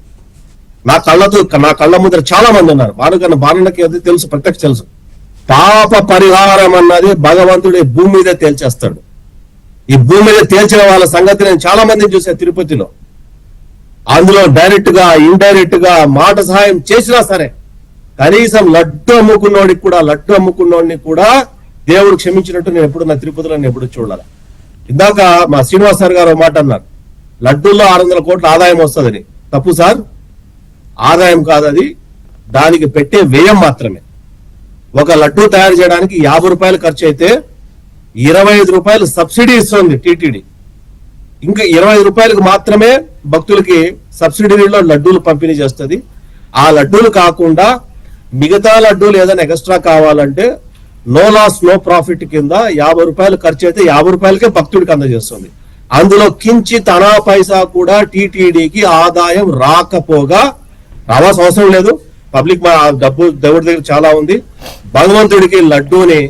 నా కళ్ళ ముందర చాలా మంది ఉన్నారు. బాణకి అది తెలుసు, ప్రత్యక్ష తెలుసు. పాప పరిహారం అన్నది భగవంతుడు ఈ భూమి మీద తేల్చేస్తాడు. ఈ భూమి మీద తేల్చిన వాళ్ళ సంగతి నేను చాలా మందిని చూసాను తిరుపతిలో. అందులో డైరెక్ట్ గా ఇండైరెక్ట్ గా మాట సహాయం చేసినా సరే కనీసం లడ్డు అమ్ముకున్నోడిని కూడా దేవుడు క్షమించినట్టు నేను ఎప్పుడు నా తిరుపతిలో ఎప్పుడు చూడాలి. ఇందాక మా శ్రీనివాస్ సార్ గారు మాట అన్నారు, లడ్డూల్లో 600 కోట్ల ఆదాయం వస్తుందని. తప్పు సార్, ఆదాయం కాదు అది, దానికి పెట్టే వ్యయం మాత్రమే. ఒక లడ్డూ తయారు చేయడానికి 50 రూపాయలు ఖర్చు అయితే 25 రూపాయలు సబ్సిడీ ఇస్తుంది టీటీడీ. ఇంకా 25 రూపాయలకు మాత్రమే భక్తులకి సబ్సిడీలో లడ్డూలు పంపిణీ చేస్తుంది. ఆ లడ్డూలు కాకుండా మిగతా లడ్డూలు ఏదైనా ఎక్స్ట్రా కావాలంటే నో లాస్ నో ప్రాఫిట్ కింద 50 రూపాయలు ఖర్చు అయితే 50 రూపాయలకే భక్తుడికి అందజేస్తుంది. అందులో కించిత్ అనా పైసా కూడా టీటీడీకి ఆదాయం రాకపోగా, రావాల్సిన అవసరం లేదు, పబ్లిక్ డబ్బు దేవుడి దగ్గర చాలా ఉంది. భగవంతుడికి లడ్డూని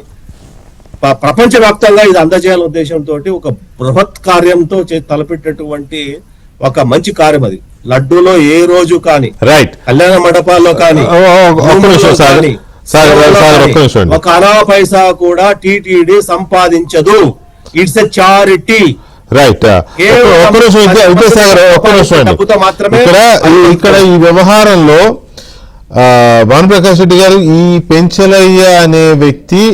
ప్రపంచవ్యాప్తంగా ఇది అందజేయాలనే ఉద్దేశంతో ఒక బృహత్ కార్యంతో తలపెట్టినటువంటి ఒక మంచి కార్యం అది. లడ్డూలో ఏ రోజు కానీ, రైట్, కళ్యాణ మండపాల్లో కానీ ఒక అనా పైసా కూడా టీటీడీ సంపాదించదు. It's a charity. రైట్. ఇక్కడ ఈ వ్యవహారంలో భానుప్రకాష్ రెడ్డి గారు, ఈ పెంచలయ్య అనే వ్యక్తి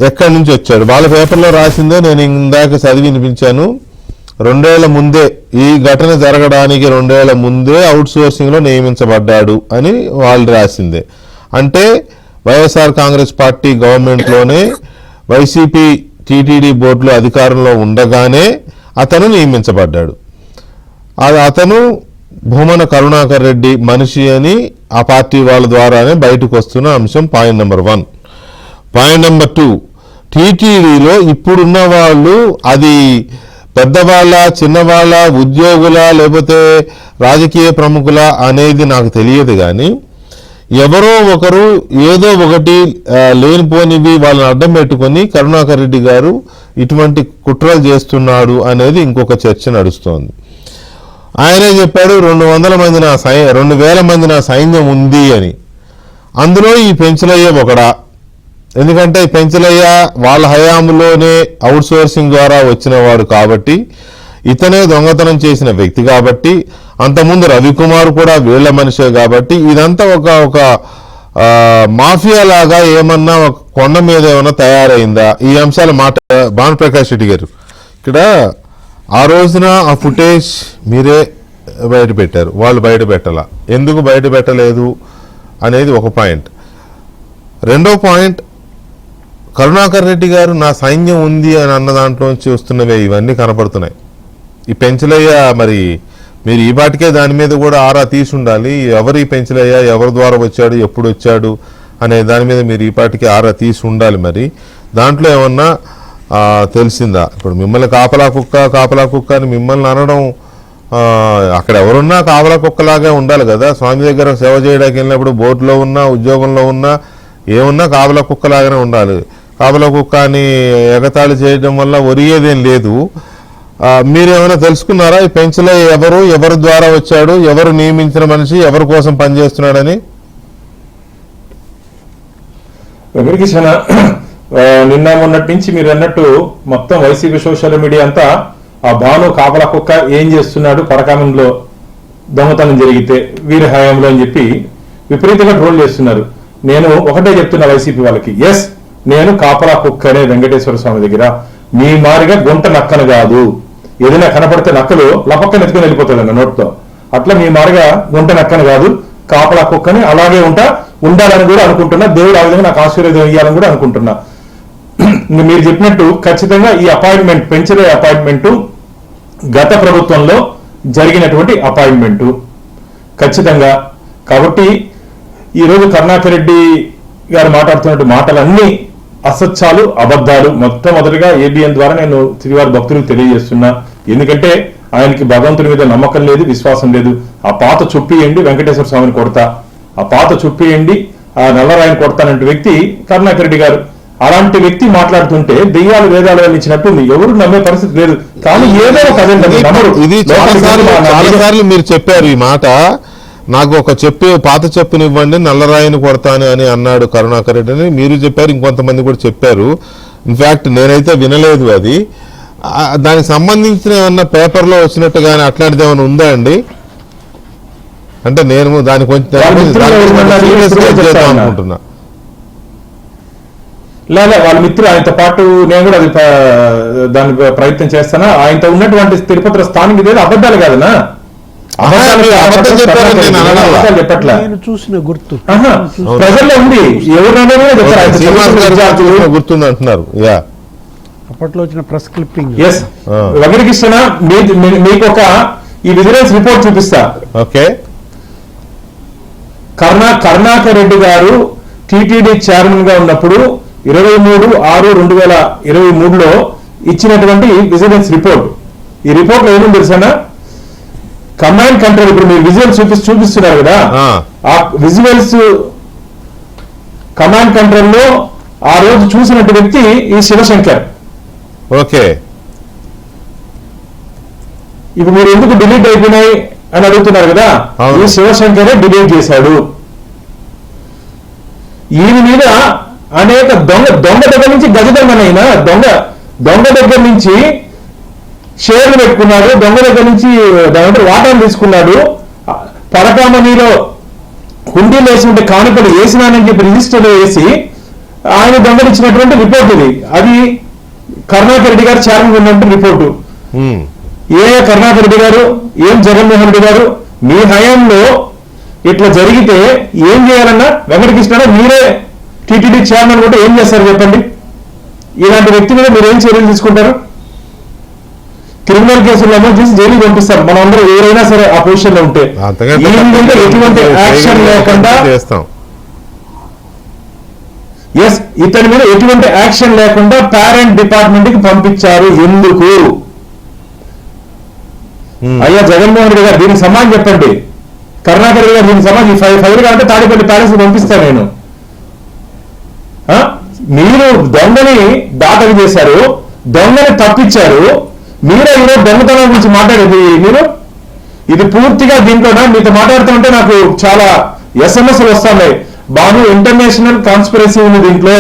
ఎక్కడి నుంచి వచ్చాడు? వాళ్ళ పేపర్లో రాసిందే నేను ఇందాక చదివి వినిపించాను. 2 ఏళ్ల ముందే, ఈ ఘటన జరగడానికి 2 ఏళ్ల ముందే అవుట్ సోర్సింగ్ లో నియమించబడ్డాడు అని వాళ్ళు రాసిందే. అంటే వైఎస్ఆర్ కాంగ్రెస్ పార్టీ గవర్నమెంట్లోనే వైసీపీ టీటీడీ బోర్డులో అధికారంలో ఉండగానే అతను నియమించబడ్డాడు. అతను భూమన కరుణాకర్ రెడ్డి మనిషి అని ఆ పార్టీ వాళ్ళ ద్వారానే బయటకు వస్తున్న అంశం పాయింట్ నెంబర్ 1. పాయింట్ నెంబర్ 2, టీటీడీలో ఇప్పుడున్న వాళ్ళు అది పెద్దవాళ్ళ, చిన్నవాళ్ళ, ఉద్యోగుల, లేకపోతే రాజకీయ ప్రముఖుల అనేది నాకు తెలియదు, కానీ ఎవరో ఒకరు ఏదో ఒకటి లేనిపోనివి వాళ్ళని అడ్డం పెట్టుకొని కరుణాకర్ రెడ్డి గారు ఇటువంటి కుట్రలు చేస్తున్నాడు అనేది ఇంకొక చర్చ నడుస్తోంది. ఆయనే చెప్పాడు 200 మంది 2000 మంది నా సైన్యం ఉంది అని. అందులో ఈ పెంచలయ్య ఒకడా. ఎందుకంటే ఈ పెంచలయ్య వాళ్ళ హయాంలోనే అవుట్ సోర్సింగ్ ద్వారా వచ్చినవాడు కాబట్టి, ఇతనే దొంగతనం చేసిన వ్యక్తి కాబట్టి, అంతకుముందు రవికుమార్ కూడా వీళ్ల మనిషే కాబట్టి, ఇదంతా ఒక మాఫియా లాగా ఏమన్నా ఒక కొండ మీద ఏమన్నా తయారైందా? ఈ అంశాల మాట భానుప్రకాష్ రెడ్డి గారు ఇక్కడ ఆ రోజున ఆ ఫుటేజ్ మీరే బయట పెట్టారు, వాళ్ళు బయట పెట్టాలా, ఎందుకు బయట పెట్టలేదు అనేది ఒక పాయింట్. రెండో పాయింట్, కరుణాకర్ రెడ్డి గారు నా సైన్యం ఉంది అని అన్న దాంట్లోంచి వస్తున్నవే ఇవన్నీ కనపడుతున్నాయి. ఈ పెంచలయ్య మరి మీరు ఈ బాటికే దాని మీద కూడా ఆరా తీసి ఉండాలి. ఎవరు ఈ పెంచలయ్య, ఎవరి ద్వారా వచ్చాడు, ఎప్పుడు వచ్చాడు అనే దాని మీద మీరు ఈ పాటికి ఆరా తీసి ఉండాలి. మరి దాంట్లో ఏమన్నా తెలిసిందా? ఇప్పుడు మిమ్మల్ని కాపలా కుక్క అని మిమ్మల్ని అనడం, అక్కడ ఎవరున్నా కాపలా కుక్కలాగే ఉండాలి కదా. స్వామి దగ్గర సేవ చేయడానికి వెళ్ళినప్పుడు బోర్డులో ఉన్నా, ఉద్యోగంలో ఉన్నా, ఏమున్నా కాపలా కుక్కలాగానే ఉండాలి. కాపలా కుక్క అని ఎగతాళి చేయడం వల్ల ఒరిగేదేం లేదు. మీరేమైనా తెలుసుకున్నారా ఈ పెంచలయ్య ఎవరి ద్వారా వచ్చాడు, ఎవరు నియమించిన మనిషి, ఎవరి కోసం పనిచేస్తున్నాడని? వెంకటకృష్ణ, నిన్న మొన్నటి నుంచి మీరు అన్నట్టు మొత్తం వైసీపీ సోషల్ మీడియా అంతా ఆ భాను కాపలా కుక్క ఏం చేస్తున్నాడు, పరకామంలో దొంగతనం జరిగితే వీరి హయాంలో అని చెప్పి విపరీతంగా ట్రోల్ చేస్తున్నారు. నేను ఒకటే చెప్తున్నా వైసీపీ వాళ్ళకి, ఎస్ నేను కాపలా కుక్కనే వెంకటేశ్వర స్వామి దగ్గర, మీ మారిగా గుంట నక్కను కాదు. ఏదైనా కనపడితే నక్కలు లపక్కన ఎత్తుకుని వెళ్ళిపోతుంది అన్న నోట్తో, అట్లా మీ మారిగా గుంట నక్కను కాదు, కాపలా కుక్కని అలాగే ఉండాలని కూడా అనుకుంటున్నా. దేవుడు ఆ విధంగా నాకు ఆశీర్వాదం ఇవ్వాలని కూడా అనుకుంటున్నా. మీరు చెప్పినట్టు ఖచ్చితంగా ఈ అపాయింట్మెంట్, పెంచలే అపాయింట్మెంటు గత ప్రభుత్వంలో జరిగినటువంటి అపాయింట్మెంటు ఖచ్చితంగా. కాబట్టి ఈరోజు కరుణాకర్ రెడ్డి గారు మాట్లాడుతున్నట్టు మాటలన్నీ అసత్యాలు, అబద్ధాలు. మొట్టమొదటిగా ఏబిఎన్ ద్వారా నేను శ్రీవారి భక్తులకు తెలియజేస్తున్నా. ఎందుకంటే ఆయనకి భగవంతుని మీద నమ్మకం లేదు, విశ్వాసం లేదు. ఆ పాత చొప్పియండి వెంకటేశ్వర స్వామిని కొడతా, ఆ పాత చొప్పియండి ఆ నల్లరాయని కొడతానంటే వ్యక్తి కరుణాకర్ రెడ్డి గారు. అలాంటి వ్యక్తి మాట్లాడుతుంటే దెయ్యాలు వేదాలు ఇచ్చినట్టుంది, ఎవరు నమ్మే పరిస్థితి లేదు. కానీ ఏదో ఒక ఇది చాలాసార్లు మీరు చెప్పారు ఈ మాట. నాకు ఒక పాత చెప్పునివ్వండి, నల్లరాయిని కొడతాను అని అన్నాడు కరుణాకర్ రెడ్డి అని మీరు చెప్పారు, ఇంకొంతమంది కూడా చెప్పారు. ఇన్ఫాక్ట్ నేనైతే వినలేదు అది. దానికి సంబంధించిన ఏమన్నా పేపర్లో వచ్చినట్టుగానే అట్లాంటిది ఏమైనా ఉందా అండి? అంటే నేను దాని కొంచెం అనుకుంటున్నా. లేదా వాళ్ళ మిత్రులు ఆయనతో పాటు నేను కూడా అది దాని ప్రయత్నం చేస్తానా. ఆయనతో ఉన్నటువంటి తిరుపతిలో స్థానిక ఇదేదో అబద్ధాలు కాదనా, చెప్పట్లా. నేను చూసిన గుర్తు ప్రజల్లో ఉంది, ఎవరైనా గుర్తుంది అంటున్నారు. అప్పట్లో వచ్చిన ప్రెస్ క్లిప్పింగ్. ఎస్ వెంకటకృష్ణ, మీకు ఒక ఈ విజిలెన్స్ రిపోర్ట్ చూపిస్తా. ఓకే. కరుణాకర్ రెడ్డి గారు టీటీడీ చైర్మన్ గా ఉన్నప్పుడు 23/6/2023లో ఇచ్చినటువంటి విజిలెన్స్ రిపోర్ట్. ఈ రిపోర్ట్ లో ఏముంది తెలుసా? కమాండ్ కంట్రోల్, ఇప్పుడు మీరు విజువల్స్ చూపిస్తున్నారు కదా, ఆ విజువల్స్ కమాండ్ కంట్రోల్ లో ఆ రోజు చూసినట్టు వ్యక్తి ఈ శివశంకర్. ఓకే. ఇప్పుడు మీరు ఎందుకు డిలీట్ అయిపోయినాయి అని అడుగుతున్నారు కదా, ఈ శివశంకరే డిలీట్ చేశాడు. ఈయన మీద అనేక దొంగ దగ్గర నుంచి గజ దొంగనైనా దొంగ దగ్గర నుంచి షేర్లు పెట్టుకున్నాడు, దొంగ దగ్గర నుంచి వాటాను తీసుకున్నాడు, పరకామణిలో హుండీలు వేసి ఉంటే కానుకలు వేసినానని చెప్పి రిజిస్టర్లో వేసి ఆయన దొంగలిచ్చినటువంటి రిపోర్ట్ ఇది. అది కరుణాకర్ రెడ్డి గారు చైర్మన్ ఉన్నటువంటి రిపోర్టు. కరుణాకర్ రెడ్డి గారు, ఏం జగన్మోహన్ రెడ్డి గారు, మీ హయాంలో ఇట్లా జరిగితే ఏం చేయాలన్నా వెంకటకృష్ణ మీరే టీటీడీ చైర్మన్ కూడా ఏం చేస్తారు చెప్పండి? ఇలాంటి వ్యక్తి మీద మీరు ఏం చర్యలు తీసుకుంటారు? క్రిమినల్ కేసులు నమోదు చేసి జైలుకి పంపిస్తారు. మనం అందరూ ఎవరైనా సరే ఆ పొజిషన్ లో ఉంటే అంతకంటే ఈ విధంగా ఎటువంటి యాక్షన్ లేకుండా చేస్తాం. ఎస్, ఇతని మీద ఎటువంటి యాక్షన్ లేకుండా పేరెంట్ డిపార్ట్మెంట్ కి పంపించారు. ఎందుకు? అయ్యా జగన్మోహన్ రెడ్డి గారు దీనికి సమాధానం చెప్పండి. కరుణాకర్ రెడ్డి గారు దీనికి సమాధానం ఫైల్ అంటే తాడిపల్లి ప్యాలెస్ పంపిస్తాను నేను. మీరు దొంగని దాటలు చేశారు, దొంగని తప్పించారు. మీరే ఈరోజు దొంగతనం గురించి మాట్లాడేది మీరు. ఇది పూర్తిగా దీంట్లోనా మీతో మాట్లాడుతుంటే నాకు చాలా ఎస్ఎంఎస్లు వస్తున్నాయి. బాను ఇంటర్నేషనల్ కాన్స్పిరసీ ఉంది దీంట్లో.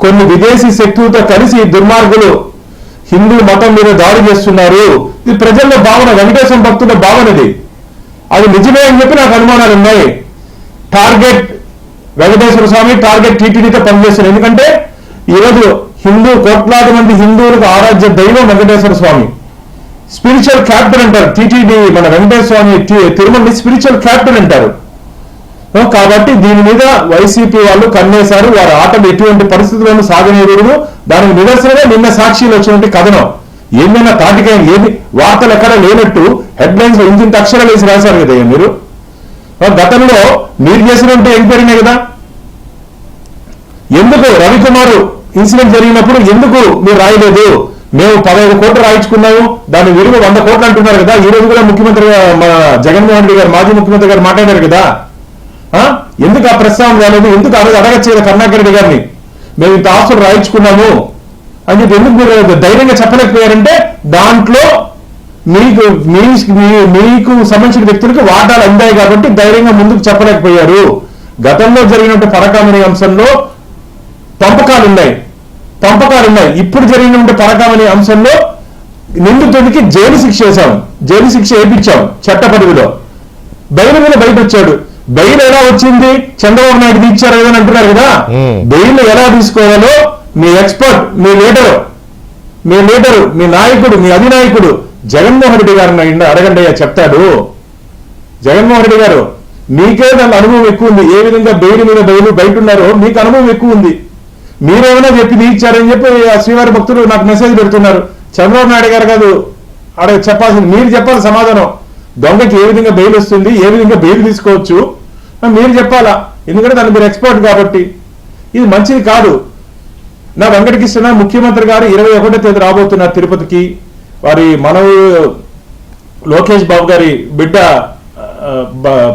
కొన్ని విదేశీ శక్తులతో కలిసి దుర్మార్గులు హిందూ మతం మీద దాడి చేస్తున్నారు. ఇది ప్రజల్లో భావన, వెంకటేశ్వర భక్తుల భావన. అది నిజమే అని చెప్పి నాకు అనుమానాలు ఉన్నాయి. టార్గెట్ వెంకటేశ్వర స్వామి, టార్గెట్ టీటీడీతో పనిచేస్తున్నారు. ఎందుకంటే ఈరోజు కోట్లాది మంది హిందువులకు ఆరాధ్య దైవం వెంకటేశ్వర స్వామి. స్పిరిచువల్ క్యాపిటల్ అంటారు టీటీడీ, మన వెంకటేశ్వర స్వామి తిరుమలని స్పిరిచువల్ క్యాపిటల్ అంటారు. కాబట్టి దీని మీద వైసీపీ వాళ్ళు కన్నేశారు. వారి ఆటలు ఎటువంటి పరిస్థితుల్లోనూ సాగనేయకూడదు. దానికి నిదర్శనమే నిన్న సాక్షిలో వచ్చినటువంటి కథనం. ఏమైనా తాటికాయ ఏది వార్తలు ఎక్కడ లేనట్టు హెడ్లైన్స్ లో ఇంత అక్షరాలు వేసి రాశారు కదా మీరు. గతంలో మీరు చేసినట్టు ఎంక్వైరీనే కదా. ఎందుకు రవికుమార్ ఇన్సిడెంట్ జరిగినప్పుడు ఎందుకు మీరు రాయలేదు? మేము 15 కోట్లు రాయించుకున్నాము, దాని విలువ 100 కోట్లు అంటున్నారు కదా. ఈ రోజు కూడా ముఖ్యమంత్రి మన జగన్మోహన్ రెడ్డి గారు, మాజీ ముఖ్యమంత్రి గారు మాట్లాడారు కదా. ఎందుకు ఆ ప్రస్తావన రాలేదు? ఎందుకు అడగచ్చు కదా కరుణాకర్ రెడ్డి గారిని, మేము ఇంత ఆస్తులు రాయించుకున్నాము అని చెప్పి ఎందుకు మీరు ధైర్యంగా చెప్పలేకపోయారంటే దాంట్లో మీకు సంబంధించిన వ్యక్తులకు వాటాలు అందాయి కాబట్టి ధైర్యంగా ముందుకు చెప్పలేకపోయారు. గతంలో జరిగినటువంటి పరకామణి అంశంలో పంపకాలు ఉన్నాయి. ఇప్పుడు జరిగినటువంటి పరకామణి అంశంలో నిందితుడికి జైలు శిక్ష వేశాం, జైలు శిక్ష వేయించాం చట్ట పరిధిలో. బెయిల్ మీద బయట వచ్చాడు. బెయిల్ ఎలా వచ్చింది? చంద్రబాబు నాయుడు ఇచ్చారు ఏదని అంటున్నారు కదా. బెయిల్ ఎలా తీసుకోవాలో మీ ఎక్స్పర్ట్, మీ లీడరు, మీ నాయకుడు, మీ అధినాయకుడు జగన్మోహన్ రెడ్డి గారిని అడగండి అయ్యా, చెప్తాడు. జగన్మోహన్ రెడ్డి గారు మీకే దాని అనుభవం ఎక్కువ ఉంది. ఏ విధంగా బెయిల్ మీద బయట ఉన్నారో మీకు అనుభవం ఎక్కువ ఉంది. మీరేమైనా చెప్పి ఇచ్చారని చెప్పి శ్రీవారి భక్తులు నాకు మెసేజ్ పెడుతున్నారు. చంద్రబాబు నాయుడు గారు కాదు చెప్పాల్సింది, మీరు చెప్పాలి సమాధానం. దొంగకి ఏ విధంగా బెయిల్ వస్తుంది, ఏ విధంగా బెయిల్ తీసుకోవచ్చు మీరు చెప్పాలా. ఎందుకంటే దాన్ని మీరు ఎక్స్పర్ట్ కాబట్టి. ఇది మంచిది కాదు. నా వెంకటకృష్ణ ముఖ్యమంత్రి గారు 21వ తేదీ రాబోతున్నారు తిరుపతికి. వారి మనవుడు లోకేష్ బాబు గారి బిడ్డ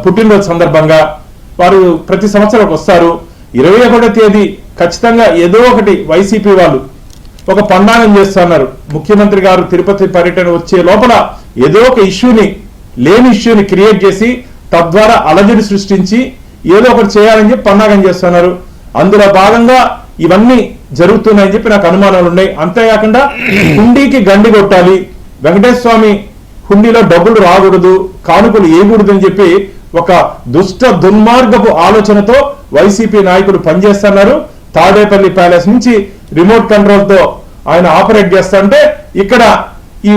పుట్టినరోజు సందర్భంగా వారు ప్రతి సంవత్సరం వస్తారు. 21వ తేదీ ఖచ్చితంగా ఏదో ఒకటి వైసీపీ వాళ్ళు ఒక పండాగం చేస్తున్నారు. ముఖ్యమంత్రి గారు తిరుపతి పర్యటన వచ్చే లోపల ఏదో ఒక లేని ఇష్యూని క్రియేట్ చేసి తద్వారా అలజడి సృష్టించి ఏదో ఒకటి చేయాలని చెప్పి పండాగం చేస్తున్నారు. అందులో భాగంగా ఇవన్నీ జరుగుతున్నాయని చెప్పి నాకు అనుమానాలు ఉన్నాయి. అంతేకాకుండా హుండీకి గండి కొట్టాలి, వెంకటేశ్వర స్వామి హుండీలో డబ్బులు రాకూడదు, కానుకలు వేయకూడదు అని చెప్పి ఒక దుర్మార్గపు ఆలోచనతో వైసీపీ నాయకులు పనిచేస్తున్నారు. తాడేపల్లి ప్యాలెస్ నుంచి రిమోట్ కంట్రోల్ తో ఆయన ఆపరేట్ చేస్తుంటే ఇక్కడ ఈ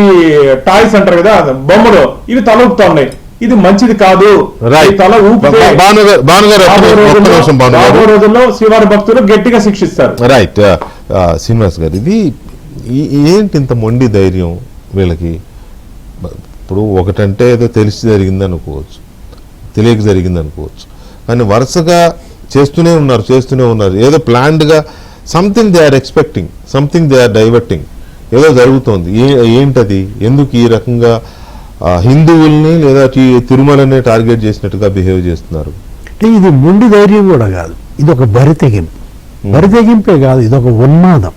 టాయ్స్ అంటారు కదా బొమ్మలు, ఇవి తల ఊపుతా ఉన్నాయి. ఇది మంచిది కాదు. తల రోజుల్లో శ్రీవారి భక్తులు గట్టిగా శిక్షిస్తారు. రైట్ శ్రీనివాస్ గారు, ఇది ఏంటి ఇంత మొండి ధైర్యం వీళ్ళకి? ఇప్పుడు ఒకటంటే ఏదో తెలిసి జరిగింది అనుకోవచ్చు, తెలియక జరిగింది అనుకోవచ్చు, కానీ వరుసగా చేస్తూనే ఉన్నారు. ఏదో ప్లాన్డ్గా something they are expecting, something they are diverting, ఏదో జరుగుతోంది. ఏంటది? ఎందుకు ఈ రకంగా హిందువుల్ని లేదా తిరుమలని టార్గెట్ చేసినట్టుగా బిహేవ్ చేస్తున్నారు? అంటే ఇది మొండి ధైర్యం కూడా కాదు, ఇది ఒక బరితెగింపే కాదు, ఇది ఒక ఉన్మాదం.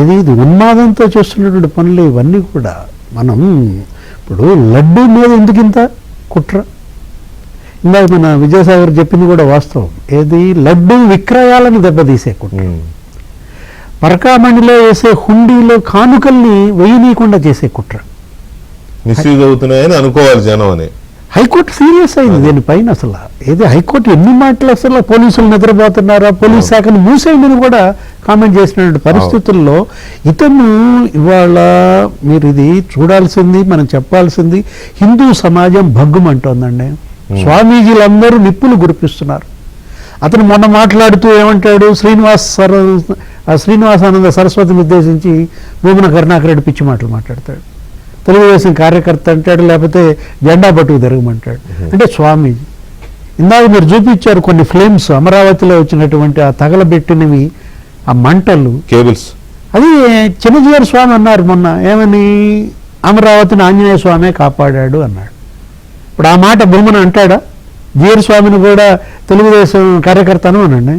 ఇది ఉన్మాదంతో చేస్తున్నటువంటి పనులు ఇవన్నీ కూడా. మనం ఇప్పుడు లడ్డూ మీద ఎందుకింత కుట్ర? ఇందాక మన విజయసాగర్ చెప్పింది కూడా వాస్తవం. ఏది లడ్డూ విక్రయాలను దెబ్బతీసే కుట్ర, పరకామణిలో వేసే హుండీలో కానుకల్ని వేయనీయకుండా చేసే కుట్ర, మిస్యూజ్ అవుతున్నాయని అనుకోవాలి జనం అని. హైకోర్టు సీరియస్ అయింది దీనిపైన. అసలు ఏది హైకోర్టు ఎన్ని మాటలు, అసలు పోలీసులు నిద్రపోతున్నారా, పోలీస్ శాఖను మూసేయండి కూడా కామెంట్ చేసినటువంటి పరిస్థితుల్లో ఇతను ఇవాళ మీరు ఇది చూడాల్సింది, మనం చెప్పాల్సింది, హిందూ సమాజం భగ్గుమంటోందండి. స్వామీజీలందరూ నిప్పులు గురిపిస్తున్నారు. అతను మొన్న మాట్లాడుతూ ఏమంటాడు, శ్రీనివాసానంద సరస్వతిని ఉద్దేశించి భూమన కరుణాకర్ రెడ్డి పిచ్చి మాటలు మాట్లాడతాడు. తెలుగుదేశం కార్యకర్త అంటాడు, లేకపోతే జెండా పట్టుకు తిరగమంటాడు. అంటే స్వామీజీ ఇందాక మీరు చూపించారు కొన్ని ఫ్లేమ్స్, అమరావతిలో వచ్చినటువంటి ఆ తగలబెట్టినవి, ఆ మంటలు, కేబుల్స్. అది చిన్నజీవర్ స్వామి అన్నారు మొన్న, ఏమని, అమరావతిని ఆంజనేయ స్వామే కాపాడాడు అన్నాడు. ఇప్పుడు ఆ మాట భూమన అంటాడా? జీవర్ స్వామిని కూడా తెలుగుదేశం కార్యకర్తను అనండి,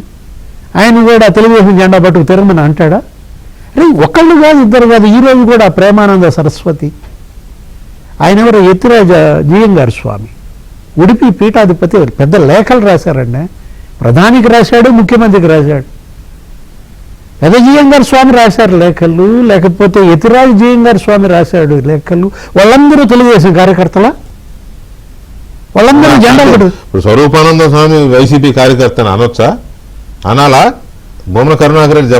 ఆయన కూడా తెలుగుదేశం జెండా పట్టుకు తిరగమని అంటాడా? అరే ఒకళ్ళు కాదు, ఇద్దరు కాదు, ఈరోజు కూడా ప్రేమానంద సరస్వతి, ఆయన ఎవరు, యతిరాజ జీఎంగారు స్వామి, ఉడిపి పీఠాధిపతి, పెద్ద లేఖలు రాశారండి. ప్రధానికి రాశాడు, ముఖ్యమంత్రికి రాశాడు. పెద్ద జీఎంగారు స్వామి రాశారు లేఖలు, లేకపోతే యతిరాజ జీఎంగారు స్వామి రాశాడు లేఖలు. వాళ్ళందరూ తెలుగుదేశం కార్యకర్తలా? వాళ్ళందరూ జెండా పట్టు. ఇప్పుడు స్వరూపానంద స్వామి వైసీపీ కార్యకర్తను అనొచ్చా? అనాలా? భూమన కరుణాకర్ రెడ్డి